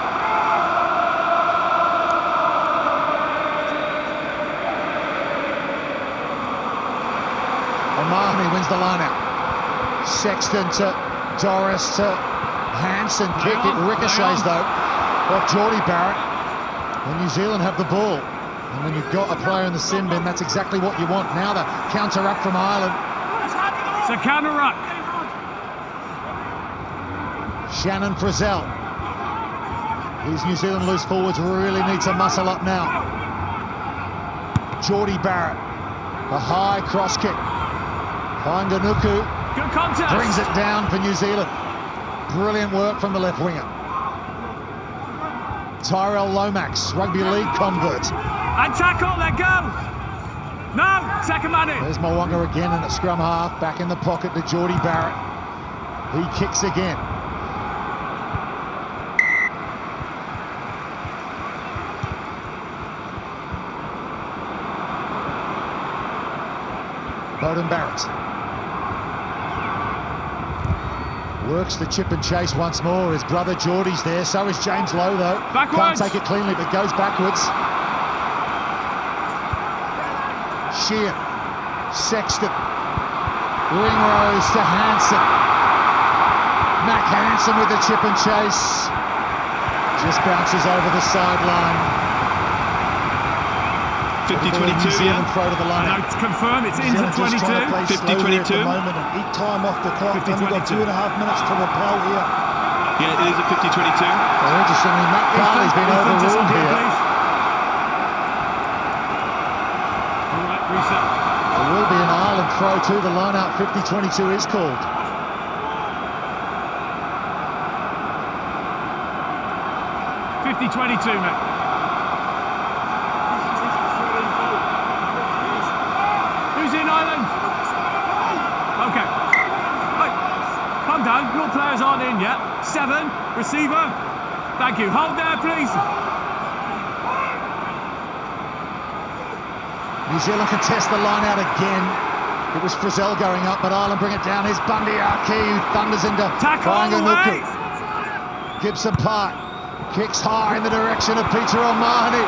Mahoney wins the line-out. Sexton to Doris to Hansen. Kick, it ricochets though off Geordie Barrett. And New Zealand have the ball. And when you've got a player in the sin bin, that's exactly what you want. Now the counter-up from Ireland. It's a counter-up. Shannon Frizzell. These New Zealand loose forwards really need to muscle up now. Geordie Barrett. A high cross kick. Whanganuku Good contact. brings it down for New Zealand. Brilliant work from the left winger. Tyrell Lomax, rugby league convert. And tackle, let go. No, second man in. There's Mo'unga again and at scrum half, back in the pocket to Geordie Barrett. He kicks again. Beauden Barrett. Works the chip and chase once more. His brother Geordie's there. So is James Lowe, though. Backwards. Can't take it cleanly, but goes backwards. Sheehan. Sexton. Ringrose to Hansen. Mac Hansen with the chip and chase. Just bounces over the sideline. 50-22, yeah. Throw to the line. No, to confirm, it's into 22. 50-22. 50-22. Moment and eat time off the clock. 50-22. We've got 2.5 minutes to repel here. Yeah, it is a 50-22. Well, interestingly, Matt Carley's been overruled here. All right, reset. There will be an Ireland throw to the line-out. 50-22 is called. $50-22, mate. Ireland, your players aren't in yet. 7, receiver. Thank you. Hold there, please. New Zealand contest the line out again. It was Frizzell going up, but Ireland bring it down. Here's Bundy Aki, who thunders into Whanganuku. Gibson Park kicks high in the direction of Peter O'Mahony.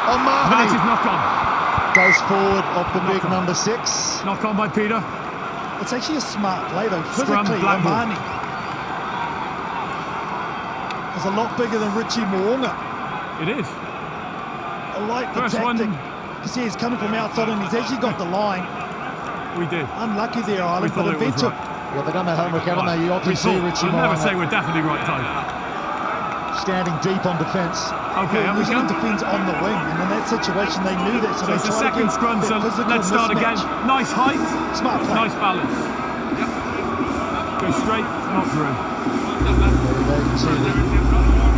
O'Mahony knock on. Goes forward off the big number 6. Knock on by Peter. It's actually a smart play though, Scrum, physically. O'Mahony is a lot bigger than Richie Mo'unga. It is. I like the First tactic. one. Because he's coming from outside and he's actually got the line. We did. Unlucky there, Ireland, We thought but it was eventually. right. Yeah, they've done their homework, haven't they? You often see Richie I'll never say Mo'unga we're definitely right time. standing deep on defence. Okay, New and we Zealand go. defends on the wing, and in that situation they knew that, so So they it's the tried to second get scrum, that so physical let's start mismatch. again. Nice height, Smart play. nice balance. Yep. Go straight, not through.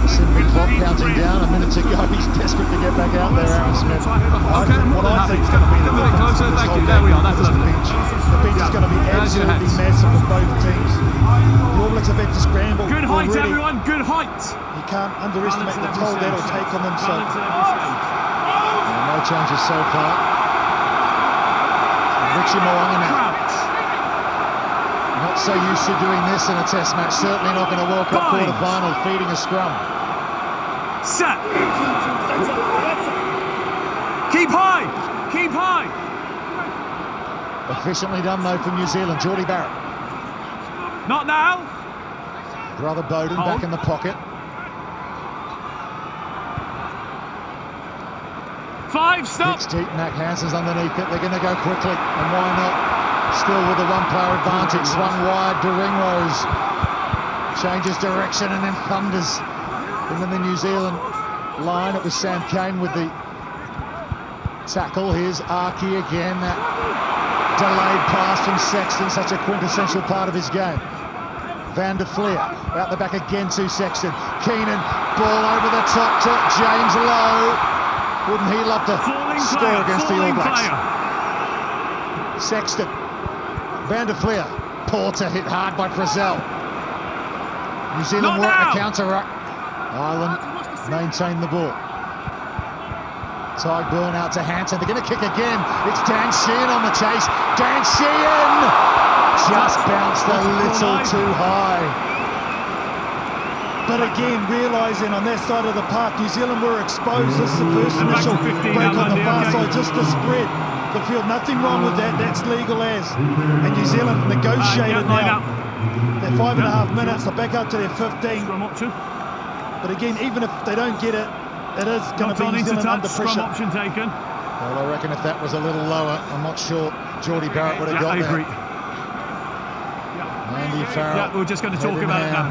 Simply clock counting down a minute to go. He's desperate to get back out there, Aaron Smith. Okay, I'm more What than I happy. think is going to be the Come a bit difference closer, in this thank whole you. There we game are, that's is the lovely. bench. The bench is going to be There's your absolutely heads. massive for both teams. The All Blacks have had to scramble. Good height, already. everyone, good height. You can't underestimate the toll that'll take on them. So Balance at every stage. No changes so far. Richie Mo'unga now. Crouch. Not so used to doing this in a test match. Certainly not going to World Cup Bind. quarter-final, feeding a scrum. Set. Keep high. Keep high. Efficiently done, though, from New Zealand. Geordie Barrett. Not now. Brother Bowden Hold. back in the pocket. 5, stop. Kicks deep, Mac Hansen's underneath it. They're going to go quickly, and why not? Still with a one-player advantage. Swung wide to Ringrose. Changes direction and then thunders into the New Zealand line. It was Sam Cane with the tackle. Here's Aki again. That delayed pass from Sexton, such a quintessential part of his game. Van der Fleer out the back again to Sexton. Keenan, ball over the top to James Lowe. Wouldn't he love to score against the All Blacks? Sexton, Van der Fleer, Porter hit hard by Frizzell. New Zealand work the counter-ruck. Ireland maintain the ball. Tyburn out to Hansen. They're going to kick again. It's Dan Sheehan on the chase. Dan Sheehan just bounced a little too high. but again, realising on that side of the park, New Zealand were exposed. This is the first initial break on the far side, just to spread the field. Nothing wrong with that. That's legal as. And New Zealand negotiated now. They're 5.5 minutes. They're back up to their 15. But again, even if they don't get it, it is going to be New Zealand under pressure. Scrum option taken. Well, I reckon if that was a little lower, I'm not sure Geordie Barrett would have got I agree. there. Andy Farrell. Yeah, we're just going to talk about it now.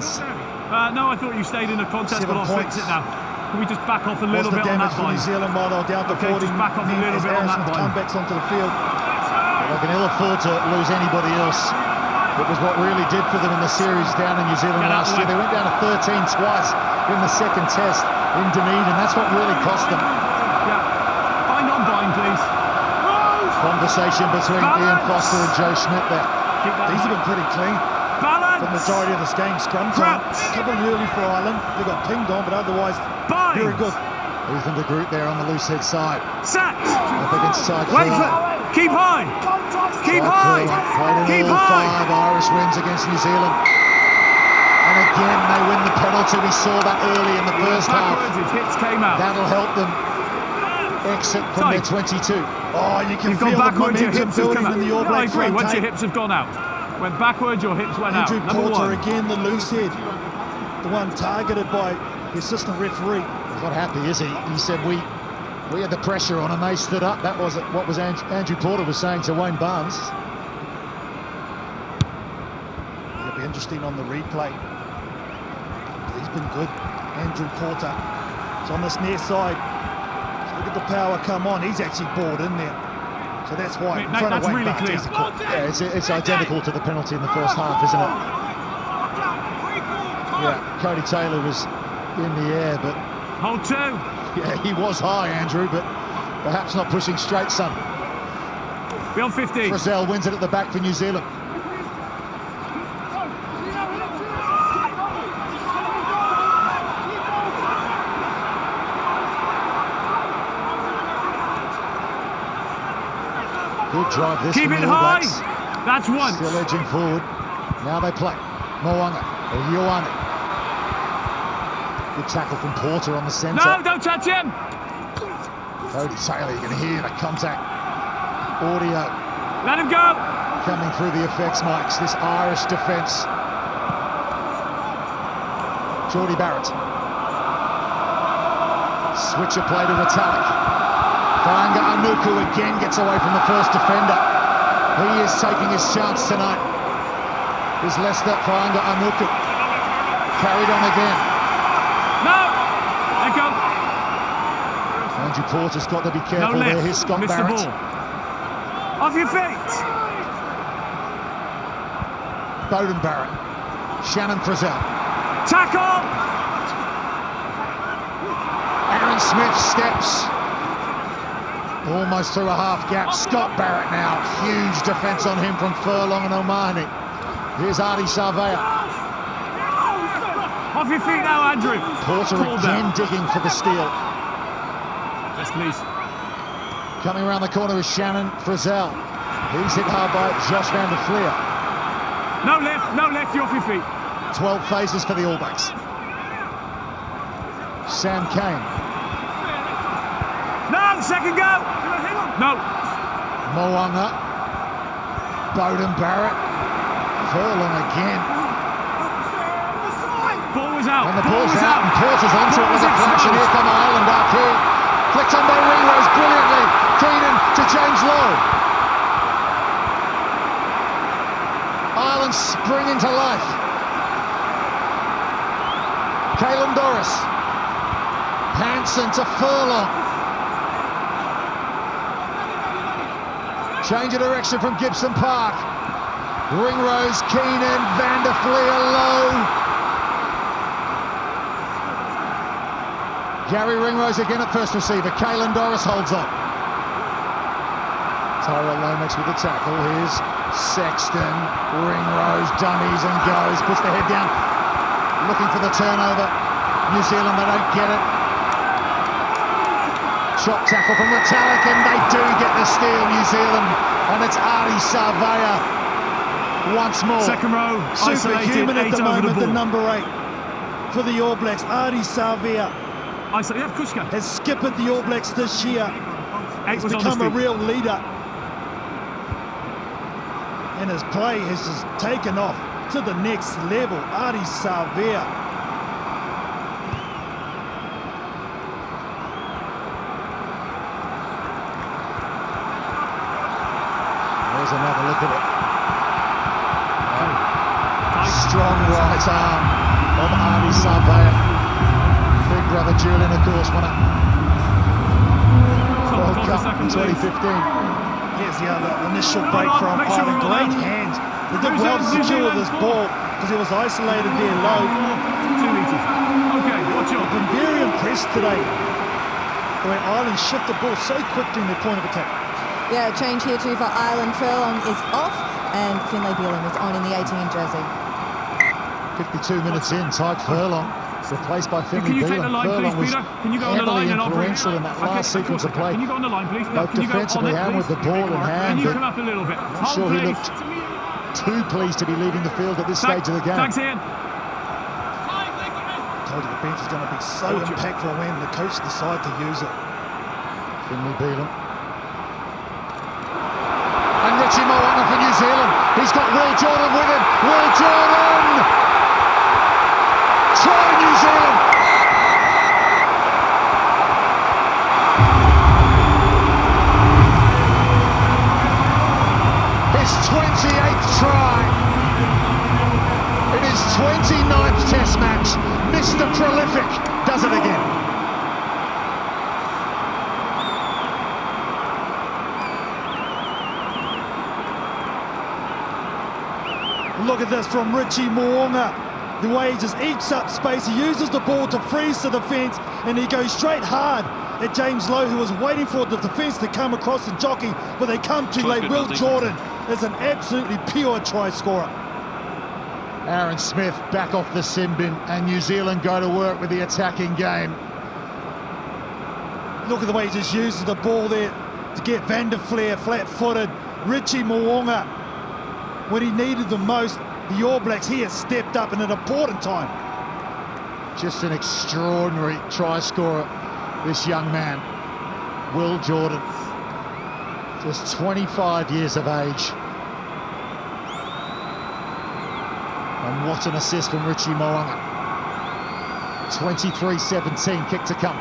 No, I thought you stayed in the contest, 7 but I'll points. fix it now. Can we just back off a little What's the bit on damage that for New line? Zealand while they were down to 14? Just back off a little bit on that line. Comebacks onto the field. They can ill afford to lose anybody else. It was what really did for them in the series down in New Zealand last year. They went down to 13 twice in the second test in Dunedin. That's what really cost them. Yeah. Bind on bind, please. Conversation between Ian Foster and Joe Schmidt there. These have been pretty clean. Balance. The majority of this game, scrum time. A couple early for Ireland. They got pinged on, but otherwise, Bind. very good. Ethan de Groot there on the loose head side. Set. Up against Ty Wait Cooler. for. Keep high. Keep high. Played in Keep all high. 5 Irish wins against New Zealand. And again, they win the penalty. We saw that early in the first half. Backwards, his hips came out. That'll help them exit from their 22. Oh, you can You've feel gone the backwards, your momentum hips have building come out. in the All Yeah, I Blacks. agree, once your rotate. hips have gone out. Went backwards, your hips went Andrew out. Number Porter 1. again, the loose head. The one targeted by the assistant referee. He's not happy, is he? He said we had the pressure on him. They stood up. That was what was Andrew Porter was saying to Wayne Barnes. It'll be interesting on the replay. He's been good. Andrew Porter. It's on this near side. So look at the power come on. He's actually bored in there. So that's why. in front of That's Wayne really Barnes, clear. he's a call. Yeah, it's identical to the penalty in the first half, isn't it? Yeah, Cody Taylor was in the air, but Hold 2. yeah, he was high, Andrew, but perhaps not pushing straight, son. Beyond 15. Frizzell wins it at the back for New Zealand. Good drive this Keep from it the All high. Blacks. That's one. Still edging forward. Now they play. Mo'unga or Ioane. Good tackle from Porter on the centre. No, don't touch him. Cody Taylor, you can hear the contact audio Let him go. coming through the effects mics. This Irish defence. Geordie Barrett. Switcher play to Retallick. Fainga Anuku again gets away from the first defender. He is taking his chance tonight. Is Leicester Fainga Anuku. Carried on again. No. Let go. Andrew Porter's got to be careful No there. lift. Here's Scott Missed Barrett. the ball. Off your feet. Bowden Barrett. Shannon Frizzell. Tackle. Aaron Smith steps. Almost through a half gap. Scott Barrett now. Huge defence on him from Furlong and O'Mahony. Here's Artie Sarvea. Off your feet now, Andrew. Porter Called again down. digging for the steal. Yes, please. Coming around the corner is Shannon Frizzell. He's hit hard by Josh van der Fleer. No left, you're off your feet. 12 phases for the All Blacks. Sam Cane. No, second go. No. Mo'unga. Bowden Barrett. Furlong again. Ball was out. And the Ball ball's was out and Porter's onto it Ball with was a flash. And here exposed. come Ireland up here. Flicked on by Ringrose brilliantly. Keenan to James Lowe. Ireland springing to life. Caelan Doris. Hansen to Furlong. Change of direction from Gibson Park. Ringrose, Keenan, van der Fleer, Lowe. Gary Ringrose again at first receiver. Caelan Doris holds on. Tyrell Lomax with the tackle. Here's Sexton. Ringrose dummies and goes. Puts the head down. Looking for the turnover. New Zealand, they don't get it. Chop tackle from Retallick, and they do get the steal, New Zealand. And it's Artie Sarvea once more. Second row, Superhuman isolated, at the 8 over moment, the ball. number 8 for the All Blacks. Artie Sarvea Isolated, Kushka. has skipped the All Blacks this year. 8 He's was on become the a feet. real leader. And his play has just taken off to the next level. Artie Sarvea. There's another look at it. Strong right arm of Artie Sarvea. Big brother Julian, of course, won a World Cup in 2015. Here's the other initial break on, from make sure Ireland. we're all Great down. hands. They did well to secure this ball because he was isolated there low. 2 meters. Okay, watch I've out. been very impressed today the way Ireland shift the ball so quickly in their point of attack. Yeah, change here too for Ireland. Furlong is off and Finlay Bealham is on in the 18 jersey. 52 minutes in, Tyke Furlong replaced by Finlay Can you take the Bealham. line, Furlong please, was Peter? Can you go on the heavily line and operate? influential in that last sequence of play. Can you go on the line, please? Both Can you go defensively on it, and with the please? ball in hand, Can you but come up a little bit? I'm sure he looked too pleased to be leaving the field at this stage of the game. Thanks, Ian. Told you the bench is going to be so impactful when the coach decides to use it. Finlay Bealham. And Richie Mo'unga for New Zealand. He's got Will Jordan with him. Will Jordan! Try New Zealand! His 28th try. In his 29th Test match, Mr. Prolific does it again. Look at this from Richie Mo'unga. The way he just eats up space. He uses the ball to freeze the defence and he goes straight hard at James Lowe, who was waiting for the defence to come across and jockey, but they come too late. Will Jordan is an absolutely pure try scorer. Aaron Smith back off the sin bin and New Zealand go to work with the attacking game. Look at the way he just uses the ball there to get Van der Fleer flat-footed. Richie Mo'unga, when he needed the most, the All Blacks, he has stepped up in an important time. Just an extraordinary try scorer, this young man, Will Jordan. Just 25 years of age. And what an assist from Richie Mo'unga. 23-17, kick to come.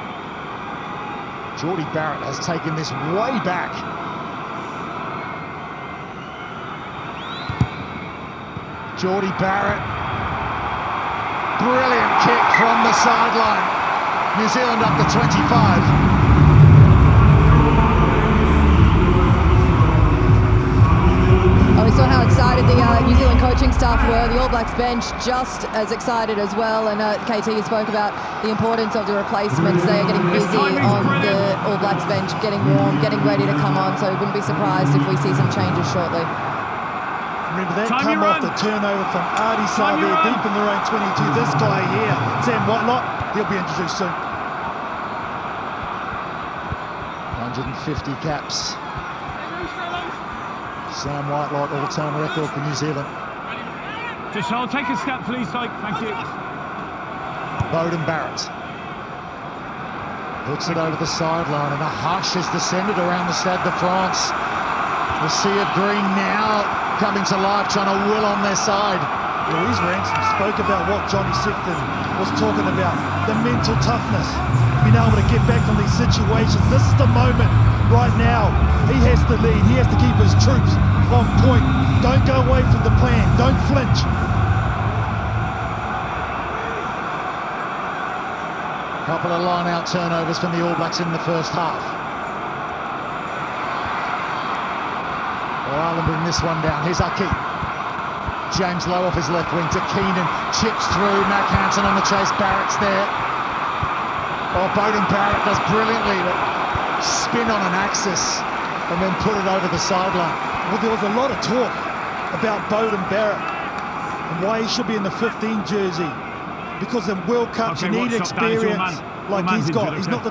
Jordie Barrett has taken this way back. Jordie Barrett. Brilliant kick from the sideline. New Zealand up to 25. We saw how excited the New Zealand coaching staff were. The All Blacks bench just as excited as well. And KT, you spoke about the importance of the replacements. They are getting busy on the All Blacks bench, getting warm, getting ready to come on. So we wouldn't be surprised if we see some changes shortly. Remember that come off the turnover from Artie Savea deep in their own 22. This guy here, Sam Whitelock, he'll be introduced soon. 150 caps. Sam Whitelock, all-time record for New Zealand. Just hold, take a step, please, Tyke. Thank you. Beauden Barrett puts it over the sideline, and a hush has descended around the Stade de France. The sea of green now coming to life, trying to will on their side. Louise Ransom spoke about what Johnny Sexton was talking about, the mental toughness, being able to get back from these situations. This is the moment right now. He has to lead, he has to keep his troops on point. Don't go away from the plan, don't flinch. Couple of line-out turnovers from the All Blacks in the first half. Well, Ireland bring this one down. Here's Aki. James Lowe off his left wing to Keenan. Chips through. Mac Hansen on the chase. Barrett's there. Oh, Beauden Barrett does brilliantly. Spin on an axis and then put it over the sideline. Well, there was a lot of talk about Beauden Barrett and why he should be in the 15 jersey. Because in World Cups you need experience like he's got. He's not the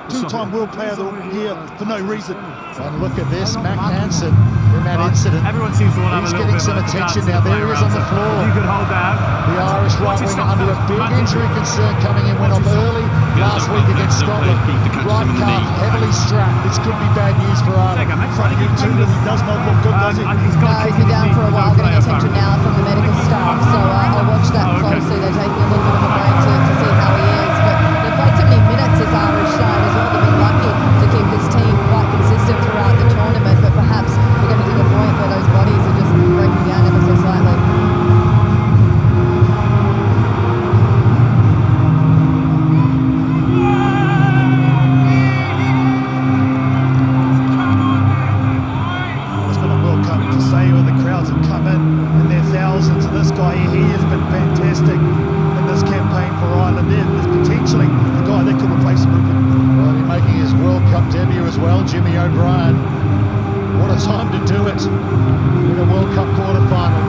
two-time World Player of the Year for no reason. And look at this, Mac Hansen in that incident. Everyone seems to want to have a little getting bit some of attention now. There he is on the floor. If you could hold that. The Irish right winger under a big injury concern coming in, went off early last week against Scotland. Right calf heavily strapped. This could be bad news for Ireland. Fronting him too, he does not look good, does he? No, he's been down for a while, getting attention now from the medical staff. So I'll watch that closely. They're taking a little bit of a break to see how he is. But they've played so many minutes, this Irish side as well. They've been lucky to keep this team quite consistent throughout the tournament. But perhaps we're going to get to the point where those bodies are just breaking down ever so slightly. This guy here, he has been fantastic in this campaign for Ireland. There is potentially the guy that could replace him. Well, he's making his World Cup debut as well, Jimmy O'Brien. What a time to do it in a World Cup quarter-final.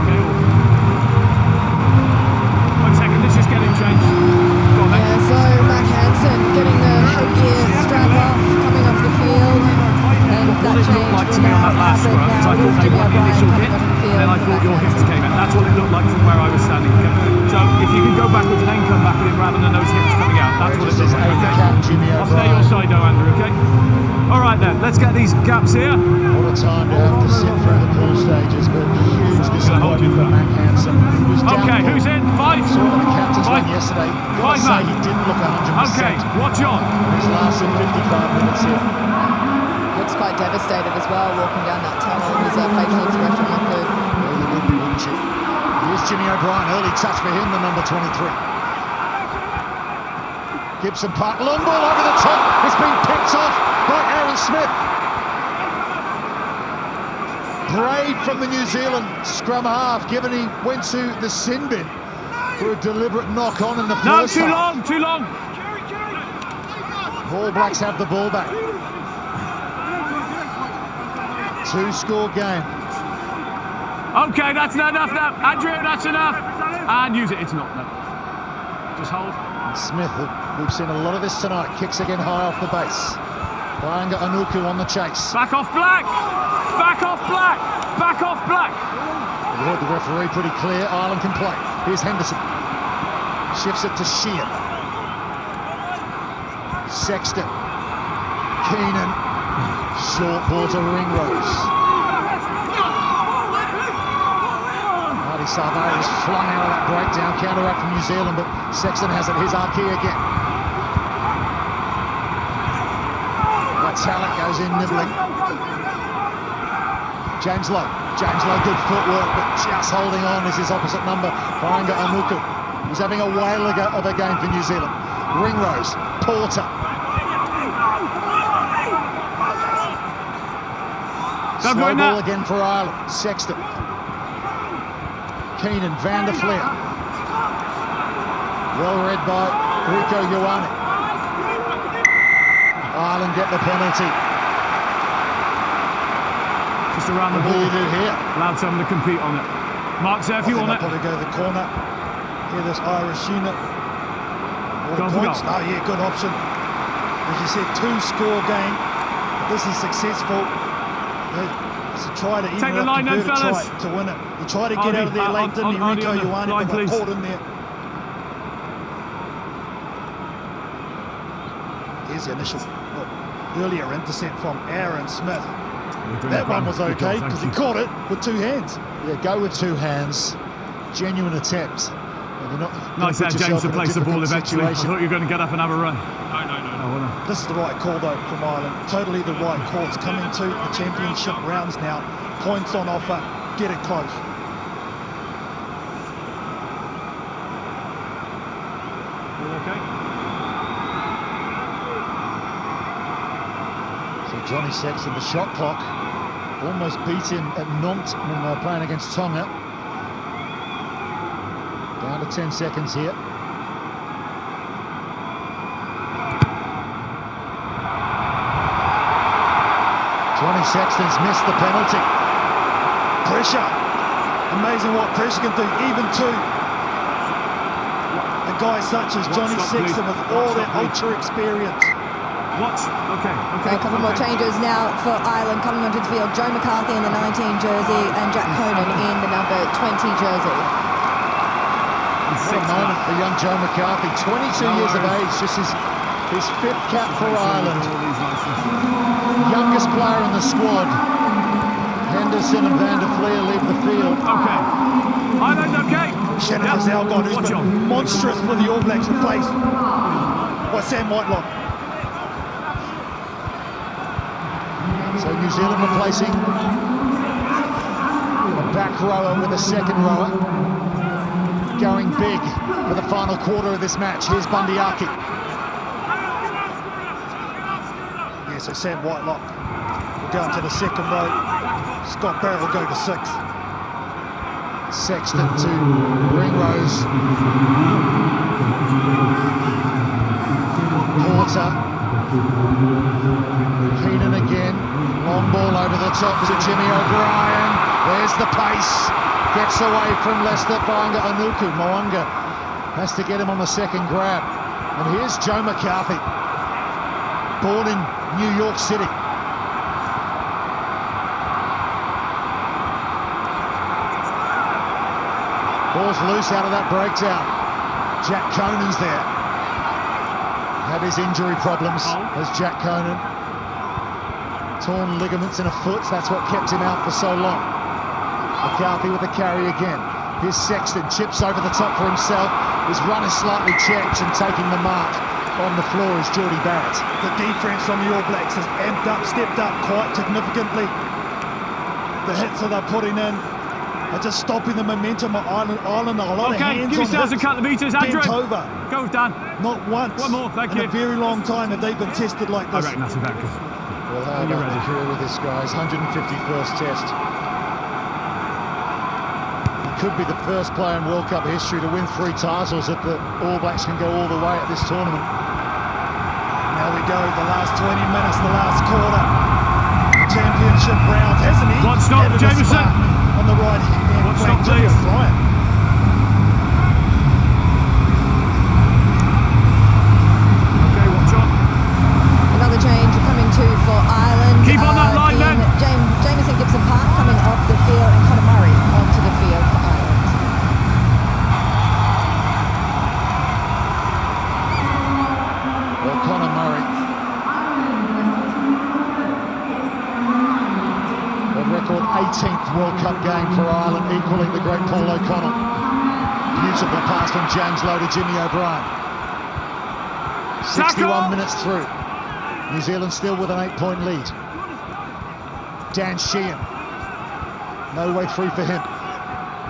Okay. 1 second, let's just get him changed. Go on, Yeah, so Mac Hansen getting the headgear strap off, coming off the field. And what it looked like to me on that last scrum, I thought they were initial hit, and then I thought your hips came in. That's what it looked like from where I was standing. Okay? So if you can go backwards and then come back with him rather than those hips coming out, that's what it looks like. Okay? I'll stay your side though, Andrew, okay? All right then, let's get these gaps here. What a time to have to sit through the pool stages, but huge disappointment for Mac Hansen. Okay, who's in? 5? Saw the captain's one yesterday. Gotta say, he didn't look 100%. Okay, watch on. He's lasted 55 minutes here. Looks quite devastated as well, walking down that tunnel. His facial expression not good. Well, you would be, wouldn't you? Here's Jimmy O'Brien, early touch for him, the number 23. Gibson Park, long ball over the top. It's been picked off by Aaron Smith. Brave from the New Zealand scrum half, given he went to the sin bin for a deliberate knock on in the first half. No, too long. All Blacks have the ball back. 2-score game. Okay, that's not enough now. Andrew, that's enough. And use it. It's not. No. Just hold. And Smith, we've seen a lot of this tonight. Kicks again high off the base. Fainga Anuku on the chase. Back off Black! Back off Black! Back off Black! You heard the referee pretty clear. Ireland can play. Here's Henderson. Shifts it to Sheehan. Sexton. Keenan. Short ball to Ringrose. Marty Sarvey is flung out of that breakdown. Counteract from New Zealand, but Sexton has it. Here's Archie again. Talent goes in nibbling. James Lowe, good footwork, but just holding on is his opposite number, Fainga Anuku. He's having a whale of a game for New Zealand. Ringrose, Porter. Slow ball again for Ireland. Sexton. Keenan, Van der Fleer. Well read by Rieko Ioane. Ireland get the penalty. Just around the ball. What do you do here? Allow someone to compete on it. Mark's there if you want it. Probably go to the corner. Hear this Irish unit. Go for goal. Oh yeah, good option. As you said, 2-score game. This is successful. It's a try to take the line then, fellas. To win it. He tried to get out of there late, didn't he? Rieko Ioane, but got caught in there. Here's the initial earlier intercept from Aaron Smith. That one was okay because he caught it with 2 hands. Yeah, go with 2 hands. Genuine attempt. Nice out, James, to place the ball eventually. I thought you were going to get up and have a run. No. This is the right call though from Ireland. Totally the right call. It's coming to the championship rounds now. Points on offer. Get it close. Johnny Sexton, the shot clock, almost beat him at Nantes when playing against Tonga. Down to 10 seconds here. Johnny Sexton's missed the penalty. Pressure. Amazing what pressure can do, even to a guy such as Johnny Sexton with all that ultra experience. Okay. A couple more changes now for Ireland coming onto the field. Joe McCarthy in the 19 jersey and Jack Conan in the number 20 jersey. What a moment for young Joe McCarthy, 22 years of age, just his 5th cap for Ireland. Youngest player in the squad. Henderson and Van der Fleer leave the field. Okay. Ireland, okay. Shannon Fazal who's been monstrous for the All Blacks, replaced by Sam Whitelock. So New Zealand replacing a back rower with a second rower. Going big for the final quarter of this match. Here's Bundyaki. Yeah, so Sam Whitelock will go into the second row. Scott Barrett will go to 6th. Sexton to Ringrose. Porter. Keenan again. Long ball over the top to Jimmy O'Brien. There's the pace. Gets away from Leicester. Fainga Anuku. Mo'unga has to get him on the second grab. And here's Joe McCarthy. Born in New York City. Ball's loose out of that breakdown. Jack Conan's there. Had his injury problems as Jack Conan. Torn ligaments in a foot, that's what kept him out for so long. McCarthy with the carry again. Here's Sexton, chips over the top for himself. His run is slightly checked, and taking the mark on the floor is Geordie Barrett. The defence on the All Blacks has amped up, stepped up quite significantly. The hits that they're putting in are just stopping the momentum of Ireland. Ireland are a lot of hands give on yourselves a couple of meters, Andrew. Bent over. Go, Dan. Not once. One more, thank you. In a very long time have they been tested like this. I reckon that's about good. Well, how about the career with this guy? His 151st test. He could be the first player in World Cup history to win 3 titles if the All Blacks can go all the way at this tournament. Now we go, the last 20 minutes, the last quarter. Championship round, hasn't he? One stop, Jameson. On the right hand. One stop, please. Another change coming to Cup game for Ireland, equaling the great Paul O'Connell. Beautiful pass from James Lowe to Jimmy O'Brien. 61 minutes through. New Zealand still with an 8-point lead. Dan Sheehan. No way through for him.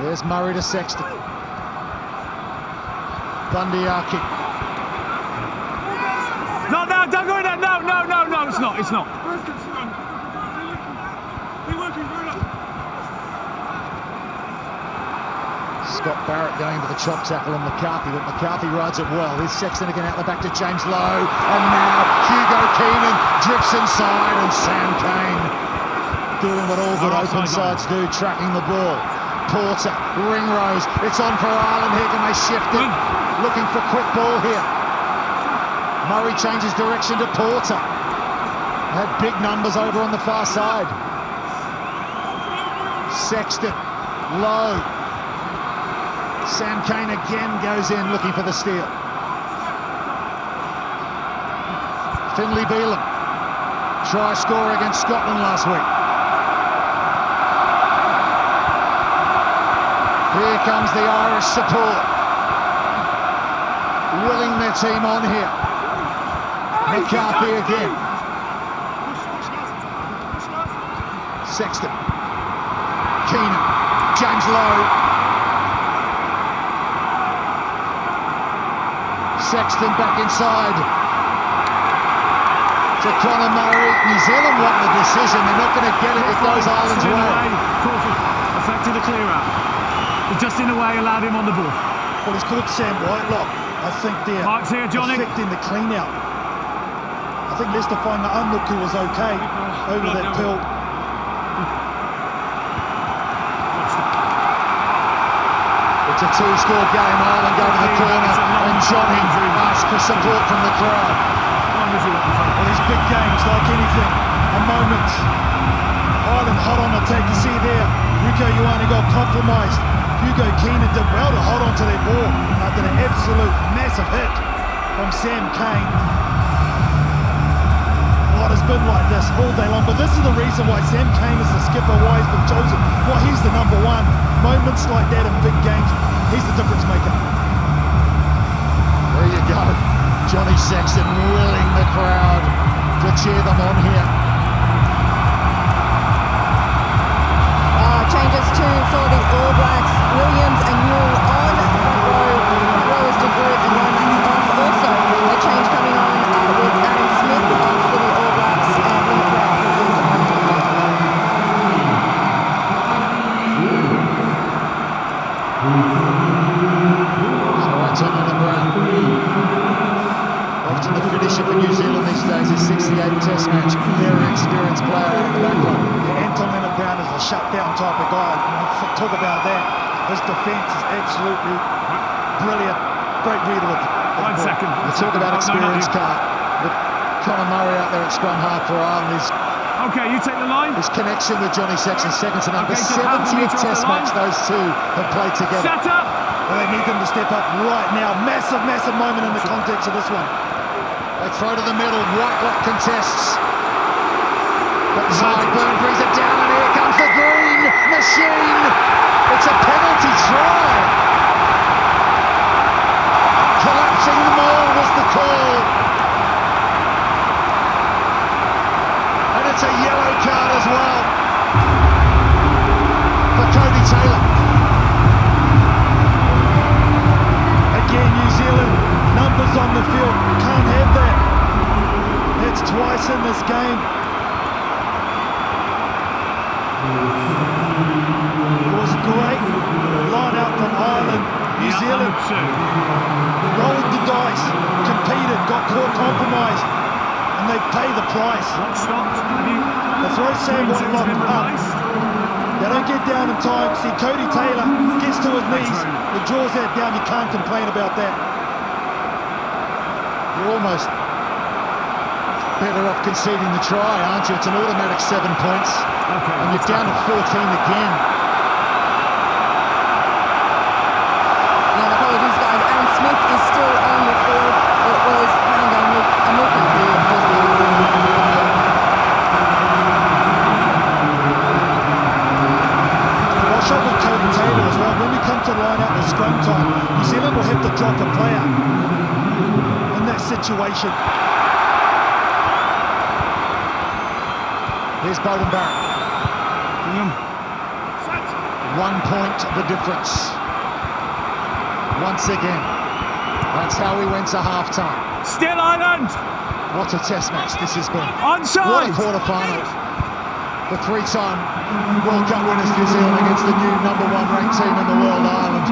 There's Murray to Sexton. Bundyaki. No, don't go in there. No, it's not. Scott Barrett going for the chop tackle on McCarthy, but McCarthy rides it well. Here's Sexton again out the back to James Lowe, and now Hugo Keenan drifts inside, and Sam Cane doing what all good open sides do, tracking the ball. Porter, Ringrose, it's on for Ireland here, can they shift it? Looking for quick ball here. Murray changes direction to Porter. Had big numbers over on the far side. Sexton, Lowe. Sam Cane again goes in looking for the steal. Finlay Bealham, try scorer against Scotland last week. Here comes the Irish support, willing their team on here. McCarthy again. Sexton, Keenan, James Lowe. Sexton back inside to Conor Murray. New Zealand want the decision. They're not going to get it if goes Ireland's way. Affected the clear out. Just in a way allowed him on the ball. Well, he's called Sam Whitelock. I think they're Mark's here, Johnny. affecting the clean out. I think Leicester find that Unluku was okay over that pill. It's a two-score game. Ireland go to the corner, and Johnny asks for support from the crowd. Well, these big games, like anything, a moment. Ireland hot on attack. You see there, Rico Ioane got compromised. Hugo Keenan did well to hold on to their ball after an absolute massive hit from Sam Cane. Well, it's been like this all day long, but this is the reason why Sam Cane is the skipper, why he's been chosen. Well, he's the number one. Moments like that in big games, he's the difference maker. There you go. Johnny Sexton willing the crowd to cheer them on here. Changes too for the All Blacks. Williams and Newell on front row is to Group and Lomax off. Also, a change coming on with Aaron Smith off for the All Blacks and Liam Brown is on the field. So Antonio Brown, often the finisher for New Zealand these days, is 68 Test match. Very experienced player out the back line. Anton Brown is a shutdown type of guy. Talk about that. His defence is absolutely brilliant. Great reader with the 1 second. You talk about experience, Carl. With Conor Murray out there at scrum half for Ireland, Okay, you take the line. his connection with Johnny Sexton, second to none. Okay, The just half a 70th metre off Test the line. match those two have played together. Set up. Well, they need them to step up right now. Massive, massive moment in the context of this one. They throw to the middle. Whitelock contests. But Sideburn brings it down, and here comes the green machine. It's a penalty try. Collapsing the maul was the call. And it's a yellow card as well for Cody Taylor. Again, New Zealand, numbers on the field. Can't have that. That's twice in this game. It was a great line out from Ireland. New Zealand rolled the dice, competed, got caught compromised, and they pay the price. Stopped. They throw Sam Whitelock up. They don't get down in time. See, Cody Taylor gets to his knees, he draws that down. You can't complain about that. You're almost better off conceding the try, aren't you? It's an automatic 7 points. Okay. And you're down to 14 again. And apologies, guys. Aaron Smith is still on the field. It was Brandon Amuku who was off the field. to line out the scrum time. New Zealand will have to drop a player in that situation. Here's Beauden Barrett. 1 point the difference. Once again, that's how we went to half-time. Still Ireland! What a test match this has been. Onside! What a quarter-final. The three-time World Cup winners New Zealand against the new #1 ranked team in the world, Ireland.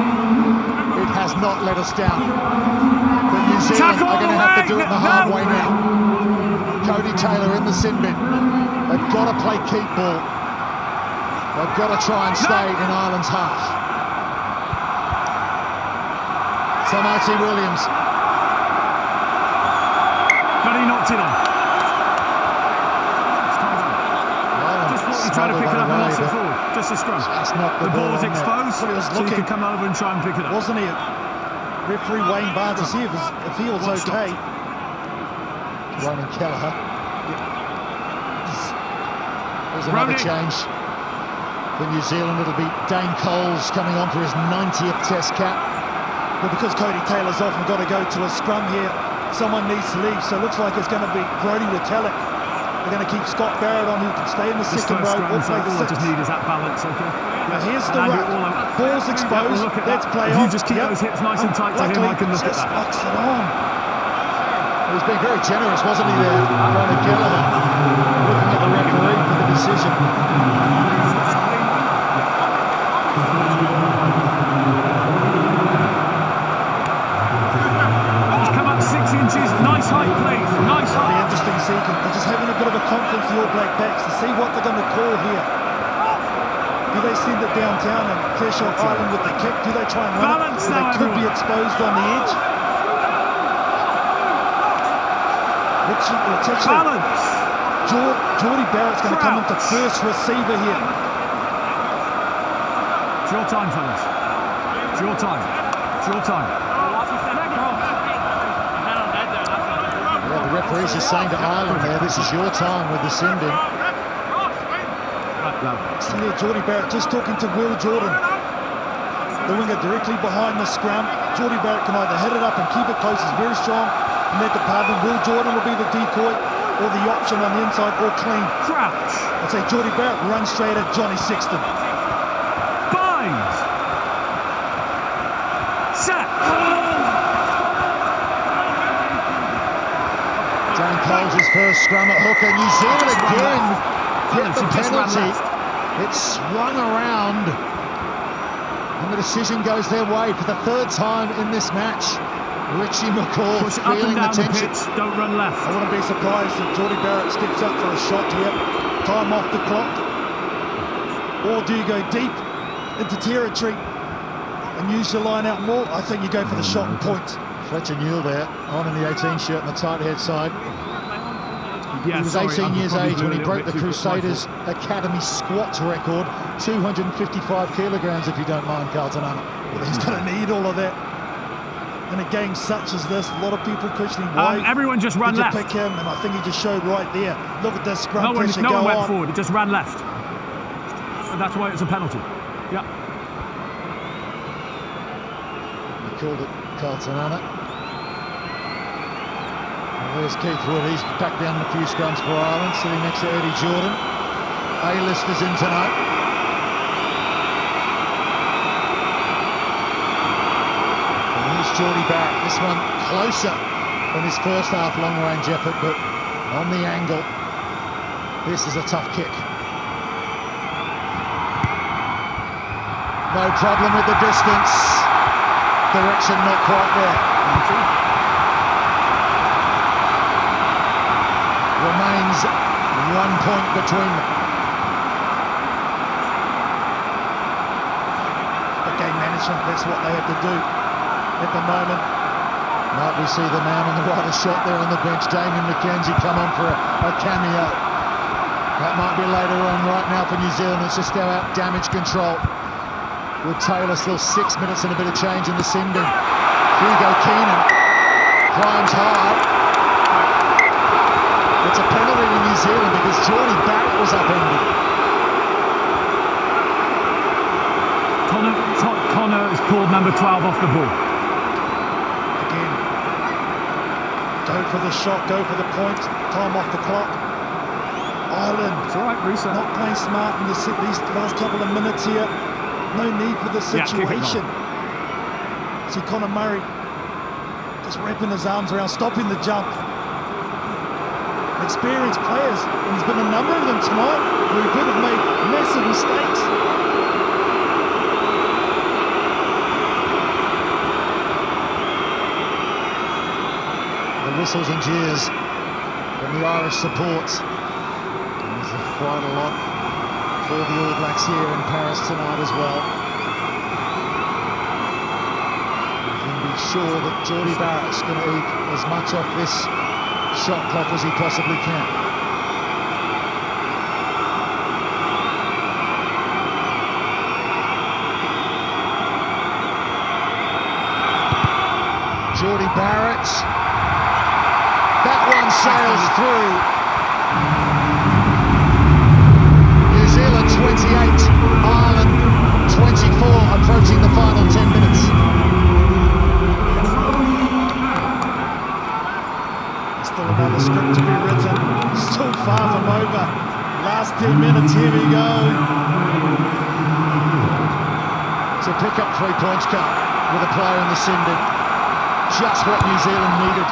It has not let us down. But New Zealand are going to have to do it the hard way now. Cody Taylor in the sin bin. They've got to play keep ball. They've got to try and stay in Ireland's half. So Marty Williams. But he knocked it on. He tried to pick it up and lost it forward. Just a scrum. The ball was exposed, so he could come over and try and pick it up. Wasn't he? Referee Wayne Barnes to see if he was okay. Ronan Kelleher. There's another change for New Zealand. It'll be Dane Coles coming on for his 90th Test cap. Well, because Cody Taylor's off, we've got to go to a scrum here. Someone needs to leave, so it looks like it's going to be Brodie Retallick. They're going to keep Scott Barrett on, who can stay in the second row. All I just need is that balance, okay? Now here's the ruck. Ball's exposed. Let's play on. If you just keep those hips nice and tight to him, I can look at that. Locks it on. He was being very generous, wasn't he, there? Ronan Kelleher looking at the referee for the decision. Come up 6 inches. Nice height, please. Nice height. It'll be interesting to see. They're just having a bit of a conference, the All Black backs, to see what they're going to call here. Do they send it downtown and pressure Ireland with the kick? Do they try and run it? They could be exposed on the edge. Balance. Geordie Barrett's going to come into first receiver here. It's your time, fellas. It's your time. It's your time. Yeah, the referee's just saying to Ireland there, this is your time with the sin bin. See there, Geordie Barrett just talking to Will Jordan, the winger directly behind the scrum. Geordie Barrett can either hit it up and keep it close. He's very strong in that department. Will Jordan will be the decoy or the option on the inside, or clean. Crouch. I'd say Geordie Barrett runs straight at Johnny Sexton. Bind. Set. Dane Coles' first scrum at hooker. New Zealand again get the penalty. It swung around and the decision goes their way for the third time in this match. Richie McCaw push up feeling and down the tension. the pitch, don't run left. I wouldn't be surprised if Geordie Barrett steps up for a shot here. Time off the clock. Or do you go deep into territory and use your line out more? I think you go for the shot and point. Fletcher Newell there, on in the 18 shirt on the tight head side. Yeah, he was 18 years age when he broke the Crusaders Academy squat record, 255 kilograms, if you don't mind, Carlton Arnold. Well, he's going to need all of that. In a game such as this, a lot of people questioning why everyone just ran left. Pick him, and I think he just showed right there. Look at this scrum pressure no go one went on. forward, it just ran left. And that's why it's a penalty. Yeah. He called it Carlton Arnold. There's Keith Wood, he's back down a few scrums for Ireland, sitting next to Eddie Jordan. A-listers in tonight. And here's Geordie Barrett, this one closer than his first half long-range effort, but on the angle. This is a tough kick. No problem with the distance. Direction not quite there. Remains 1 point between them. The game management, that's what they have to do at the moment. Might we see the man on the right shot there on the bench, Damien McKenzie, come on for a cameo. That might be later on. Right now for New Zealand, it's just about damage control. With Taylor still 6 minutes and a bit of change in the sin bin. Hugo Keenan climbs high. It's a penalty in New Zealand because Geordie Barrett was upended. Connor is called number 12 off the ball. Again, go for the shot, go for the point, time off the clock. Ireland, It's all right, reset. not playing smart in these last couple of minutes here. No need for the Yeah, kick it situation. See Conor Murray just wrapping his arms around, stopping the jump. Experienced players, and there's been a number of them tonight who could have made massive mistakes. The whistles and jeers from the Irish support. There's quite a lot for the All Blacks here in Paris tonight as well. You can be sure that Geordie Barrett's going to eat as much off this shot clock as he possibly can. Geordie Barrett. That one sails through. New Zealand 28, Ireland 24, approaching the final 10 minutes. Still another script to be written, still far from over. Last 10 minutes, here we go. To pick up 3 points cut with a player in the sin bin. Just what New Zealand needed.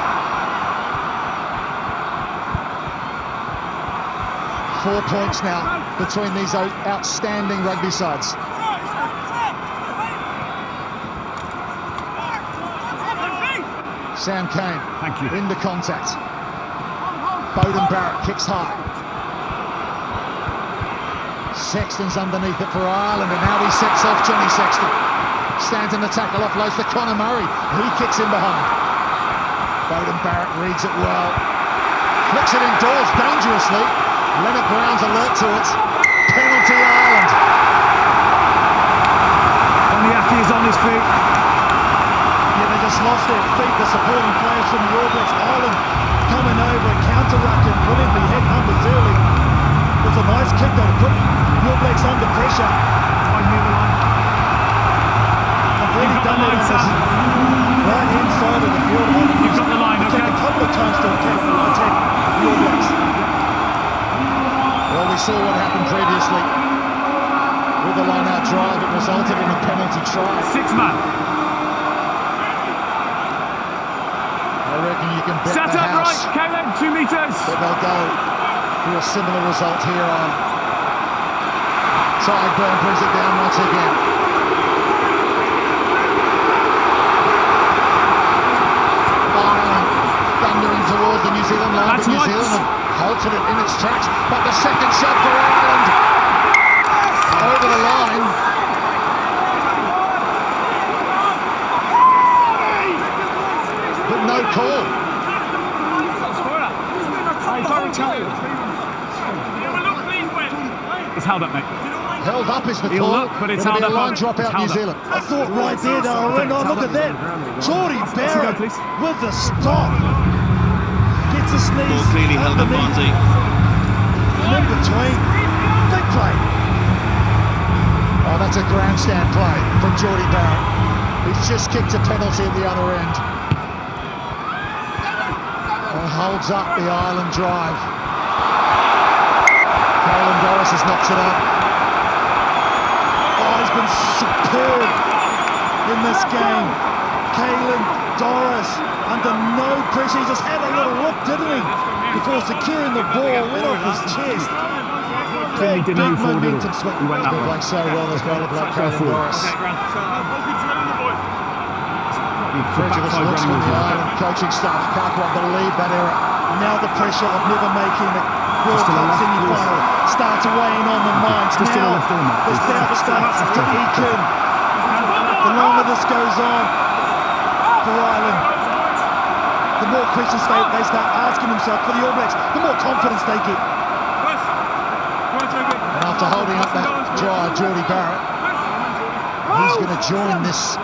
4 points now between these outstanding rugby sides. Sam Cane. Thank you. Into contact. Beauden Barrett kicks high. Sexton's underneath it for Ireland, and now he sets off Johnny Sexton. Stands in the tackle, offloads to Conor Murray. He kicks in behind. Beauden Barrett reads it well. Flicks it indoors dangerously. Leonard Brown's alert to it. Penalty Ireland. Onyaki is on his feet. Yeah, they just lost their feet, the supporting players from the All Blacks. Ireland coming over and counter-rucking, brilliantly hit numbers early. It was a nice kick though to put the All Blacks under pressure. I've really done it on this right-hand side of the field. You've got the line, okay? A couple of times to attack the All Blacks. Well, we saw what happened previously. With the line-out drive, it resulted in a penalty try. 6-man. I reckon you can bet Set the up house right, Caleb, 2 metres. that they'll go for a similar result here on. Tyburn brings it down once again. Ireland thundering towards the New Zealand line, That's but New what- Zealand have halted it in its tracks. But the second shot for Ireland over the line. But no call. It's held up, mate. Held up is the He'll call. look, but it's It'll be held a up. line drop It's out New held up. Zealand. I thought right there, Darwin, oh, look at that. Geordie Barrett please. with the stop. Gets a sneeze. Ball clearly held up, underneath. Barnsley. And in between, big play. Oh, that's a grandstand play from Geordie Barrett. He's just kicked a penalty at the other end. And holds up the Ireland drive. Caelan Doris has knocked it up. Oh, he's been superb in this game. Caelan Doris under no pressure. He just had a little look, didn't he? Before securing the ball, went off his chest. Clearly Big, didn't big move forward at momentum all. swing. He went that Been way. playing so well as well, like Go Caelan forward. Doris. The Prejudice backside looks running from the with Ireland coaching staff. Can't quite believe that error. Now the pressure of never making a World Just to the Cup left, semi-final starts weighing on the minds. Just to the Now left, isn't it? this doubt starts to eke in. The longer this goes on for Ireland, the more questions they start asking themselves for the All Blacks, the more confidence they get. And after holding up that try, Geordie Barrett, he's going to join this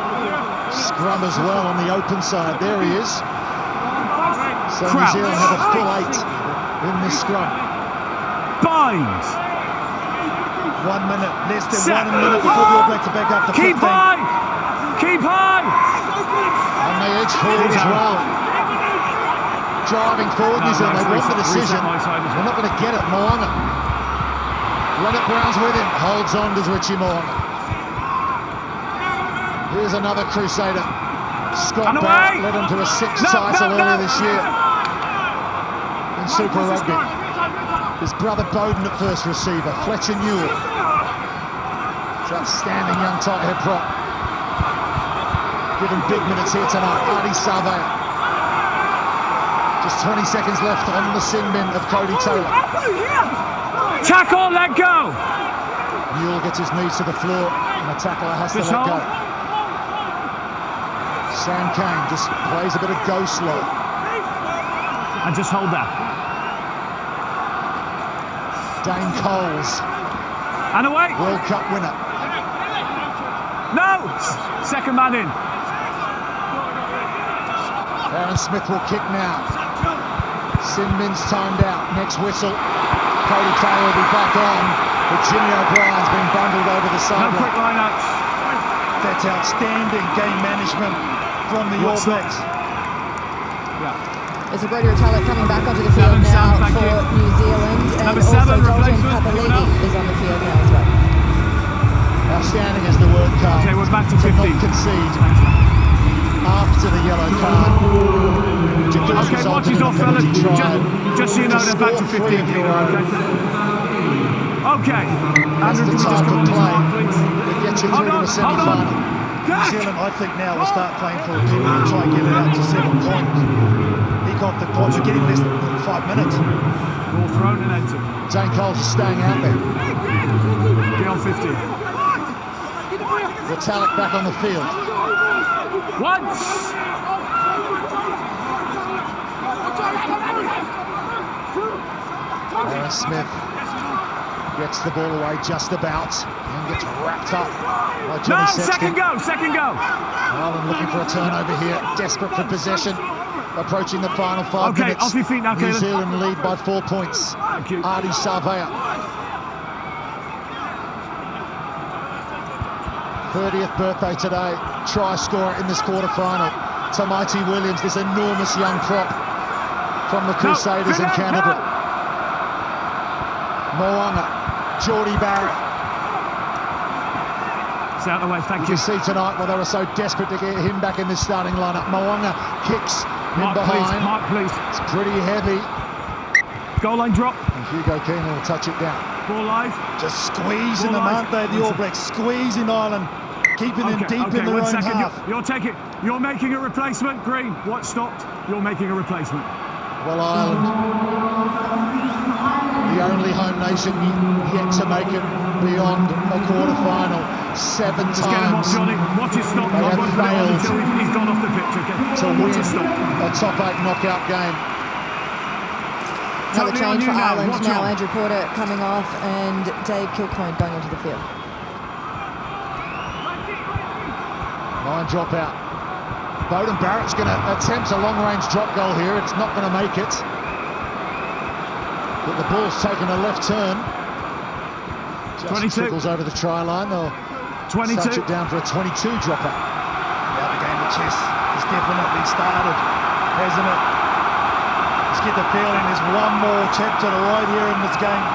scrum as well on the open side. There he is. So New Crouch. Zealand have a full 8 in this scrum. Binds. 1 minute, less than Set. 1 minute before the All Blacks are back up to 15. Keep high. Keep they edge forward as well. Driving forward, New Zealand. They want the decision. They're not going to get it. Mo'unga. Leonard Brown's with him. Holds on to Richie Mo'unga. Here's another Crusader. Scott Barrett led him to a sixth title earlier this year in Super Rugby. His brother Bowden at first receiver. Fletcher Newell. It's outstanding young tight head prop. Given big minutes here tonight. Adi Savea. Just 20 seconds left on the sin bin of Cody Taylor. Tackle, let go! Newell gets his knees to the floor and the tackler has to let go. Sam Cane just plays a bit of go slow. And just hold that. Dane Coles. And away! World Cup winner. No! Second man in. Aaron Smith will kick now. Sin bin's timed out. Next whistle. Cody Taylor will be back on. But Jimmy O'Brien's been bundled over the sideline. No quick lineouts. That's outstanding game management from the All Blacks. There's a Brody Retallick coming back onto the field now for New Zealand. And Number also 7 Dalton replacement. Papali'i is on the field now as well. Outstanding as the word comes. Okay, we're back to 15. Not concede after the yellow card. Okay, watch his off, fella. Just so you know, they're back to 15. Okay. That's the type of play that gets you through to the semi-final. New Zealand, I think now, will start playing for a penalty and try and get it out to 7 points. Eke off the clock. You're getting less than 5 minutes. Ball thrown and entered. Dane Coles is staying out there. Beyond 50. Retallick back on the field. Once! Aaron Smith gets the ball away just about and gets wrapped up by Johnny Sexton. Second go! Ireland looking for a turnover here, desperate for possession, approaching the final 5 minutes. Okay, off your feet now, New Caleb. Zealand lead by 4 points. Thank you. Adi Savea. 30th birthday today, try scorer in this quarter-final. Tamaiti Williams, this enormous young prop from the Crusaders in Canterbury. Mo'unga, Geordie Barrett. It's out of the way, thank you. You see tonight, well, they were so desperate to get him back in this starting lineup. Mo'unga kicks in behind. Mark, please. It's pretty heavy. Goal line drop. And Hugo Keenan will touch it down. Ball live. Just squeezing them, aren't they, the All Blacks? Squeezing Ireland, keeping them deep in their own half. You'll take it. You're making a replacement, Green. What stopped? You're making a replacement. Well, Ireland, the only home nation yet to make it beyond a quarter-final 7 Just get him off, times. Johnny. Watch it stop. They I have won't put it on failed until he's gone off the pitch, okay? to Watch win it stop. a top 8 knockout game. Another Totally on change you for now. Ireland Watch now. on. Andrew Porter coming off and Dave Kilcoyne going onto the field. 9 drop out. Bowden Barrett's going to attempt a long-range drop goal here. It's not going to make it. But the ball's taken a left turn. Just 22. trickles over the try line. They'll 22. touch it down for a 22 drop out. Yeah, the game of chess has definitely started, hasn't it? Let's get the feeling there's one more chapter to write here in this game.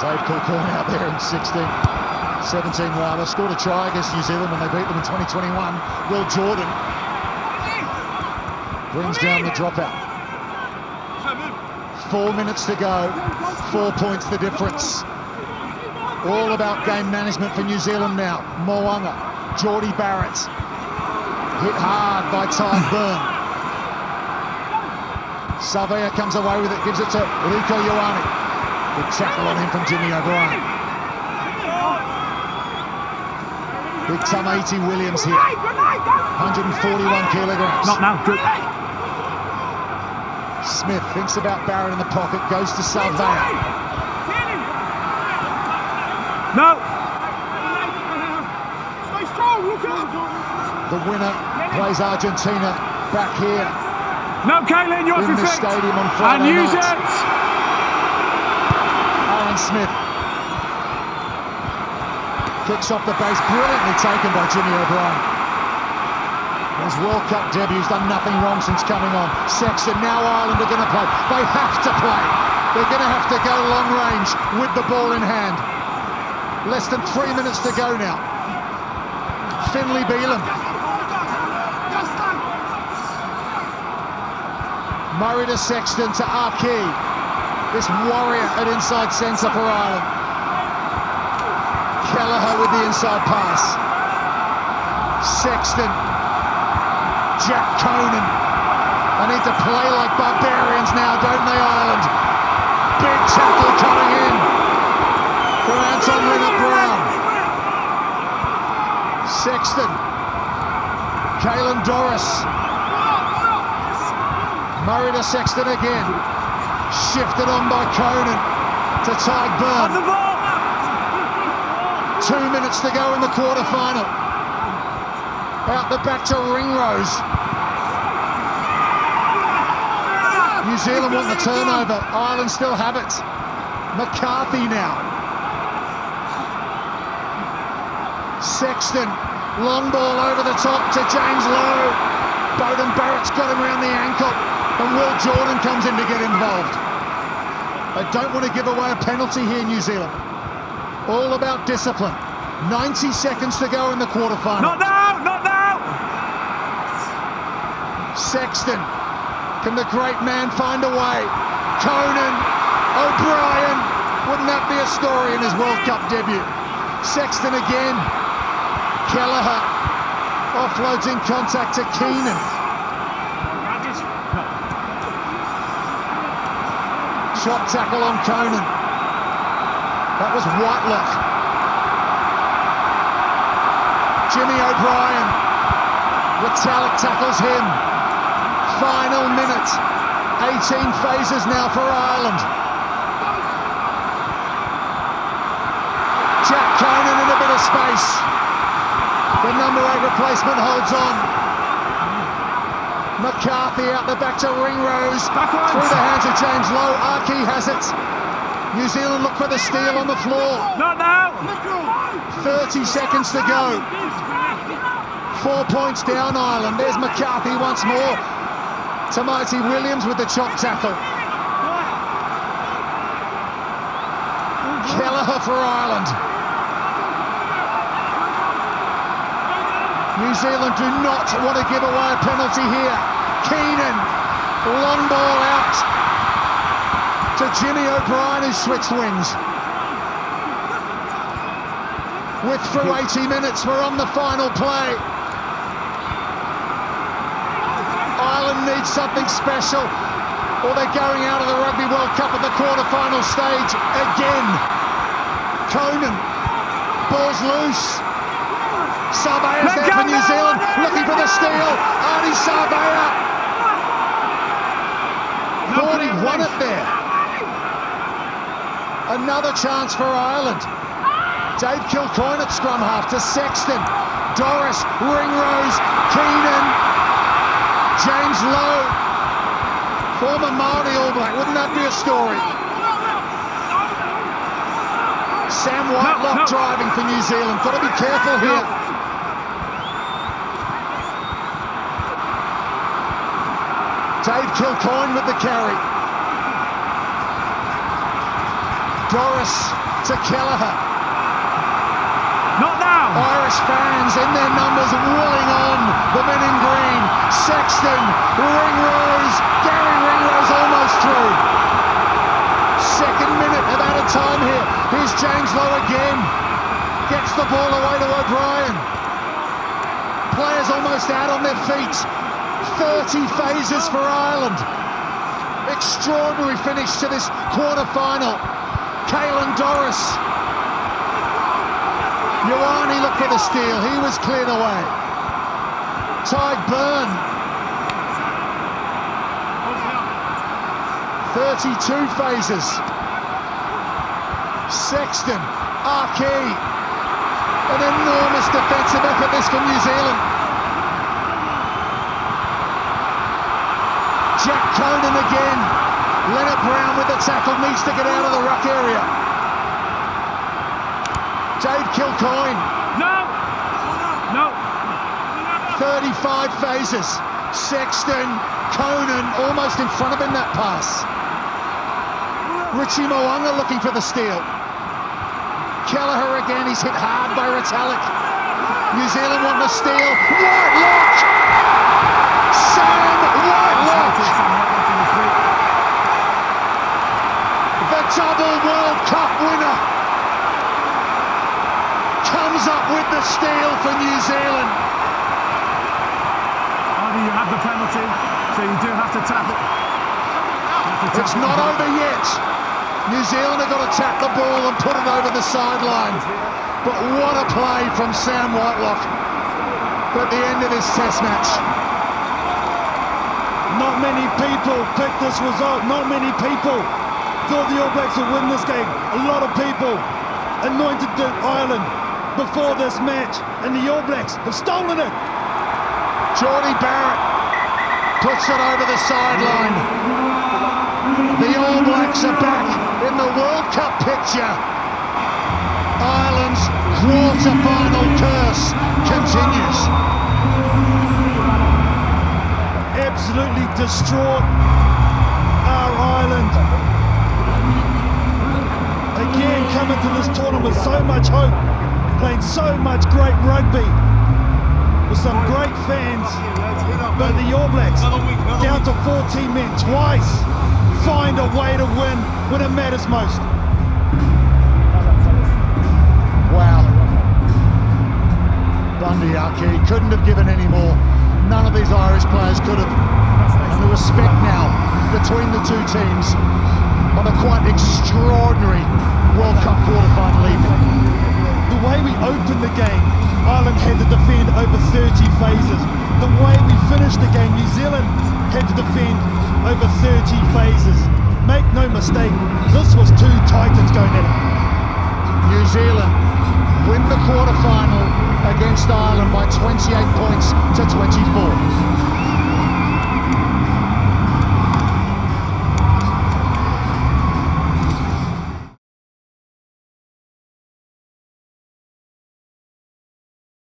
Dave Kilcoyne out there in 17 rather. Scored a try against New Zealand when they beat them in 2021. Will Jordan brings down the dropout. 4 minutes to go. 4 points the difference. All about game management for New Zealand now. Mo'unga, Geordie Barrett. Hit hard by Ty Byrne. Savea comes away with it, gives it to Rieko Ioane. Good tackle on him from Jimmy O'Brien. Big Tamaiti Williams here. 141 kilograms. Not now, good. Smith thinks about Barrett in the pocket, goes to Savea. No! The winner plays Argentina back here No, Kaylin, you're off in your the feet. stadium on And Friday use night. it! Aaron Smith kicks off the base, brilliantly taken by Jimmy O'Brien. His World Cup debut's done nothing wrong since coming on. Sexton, now Ireland are going to play. They have to play. They're going to have to go long range with the ball in hand. Less than 3 minutes to go now. Finlay Bealham. Murray to Sexton to Archie. This warrior at inside centre for Ireland. Kelleher with the inside pass. Sexton. Jack Conan. They need to play like barbarians now, don't they, Ireland? Big tackle coming in from Anton Linnett-Brown. Sexton. Caelan Doris. Murray to Sexton again. Shifted on by Conan to Tyke Byrne. 2 minutes to go in the quarter-final. Out the back to Ringrose. New Zealand want the turnover. Ireland still have it. McCarthy now. Sexton. Long ball over the top to James Lowe. Beauden Barrett's got him around the ankle. And Will Jordan comes in to get involved. They don't want to give away a penalty here, New Zealand. All about discipline. 90 seconds to go in the quarterfinal. Not now! Not now! Sexton. Can the great man find a way? Conan. O'Brien. Wouldn't that be a story in his World Cup debut? Sexton again. Kelleher. Offloads in contact to Keenan. Shot tackle on Conan. That was Whitelock. Jimmy O'Brien. Retallick tackles him. Final minute. 18 phases now for Ireland. Jack Conan in a bit of space. The number 8 replacement holds on. McCarthy out the back to Ringrose. Backwards. Through the hands of James Lowe. Archie has it. New Zealand look for the steal on the floor. Not now! 30 seconds to go. 4 points down Ireland. There's McCarthy once more. Tamati Williams with the chop tackle. Kelleher for Ireland. New Zealand do not want to give away a penalty here. Keenan, long ball out to Jimmy O'Brien, who switched wings. With through 80 minutes, we're on the final play. Ireland needs something special, or they're going out of the Rugby World Cup at the quarter-final stage again. Conan, ball's loose. Sarbea's there for New Zealand, looking for the steal. Arnie Sarbea. 41 it there. Another chance for Ireland. Dave Kilcoyne at scrum half to Sexton. Doris, Ringrose, Keenan, James Lowe. Former Māori All Black, wouldn't that be a story? Sam Whitelock driving for New Zealand. Got to be careful here. Dave Kilcoyne with the carry. Doris to Kelleher. Not now! Irish fans in their numbers willing on the men in green. Sexton, Ringrose, Gary Ringrose almost through. Second minute of added time here. Here's James Lowe again. Gets the ball away to O'Brien. Players almost out on their feet. 30 phases for Ireland. Extraordinary finish to this quarter-final. Caelan Doris. Ioane looked for the steal. He was cleared away. Tyke Byrne. 32 phases. Sexton. Archie. An enormous defensive effort this from New Zealand. Jack Conan again. Linnett-Brown with the tackle, needs to get out of the ruck area. Dave Kilcoyne. No! No! 35 phases. Sexton, Conan almost in front of him that pass. Richie Mo'unga looking for the steal. Kelleher again, he's hit hard by Retallick. New Zealand want the steal. Whitelock! Sam Whitelock! The double World Cup winner comes up with the steal for New Zealand. You have the penalty, so you do have to tap it. It's not over yet. New Zealand have got to tap the ball and put it over the sideline. But what a play from Sam Whitelock at the end of this test match. Not many people picked this result. Not many people thought the All Blacks would win this game. A lot of people anointed the Ireland before this match, and the All Blacks have stolen it. Geordie Barrett puts it over the sideline. The All Blacks are back in the World Cup picture. Ireland's quarter-final curse continues. Absolutely distraught our Ireland. Again, coming to this tournament with so much hope, playing so much great rugby, with some great fans, but the All Blacks, down to 14 men twice, find a way to win when it matters most. Wow. Bundy Aki couldn't have given any more. None of these Irish players could have. And the respect now between the two teams on a quite extraordinary World Cup quarter-final evening. The way we opened the game, Ireland had to defend over 30 phases. The way we finished the game, New Zealand had to defend over 30 phases. Make no mistake, this was two titans going at it. New Zealand win the quarter-final against Ireland by 28 points to 24.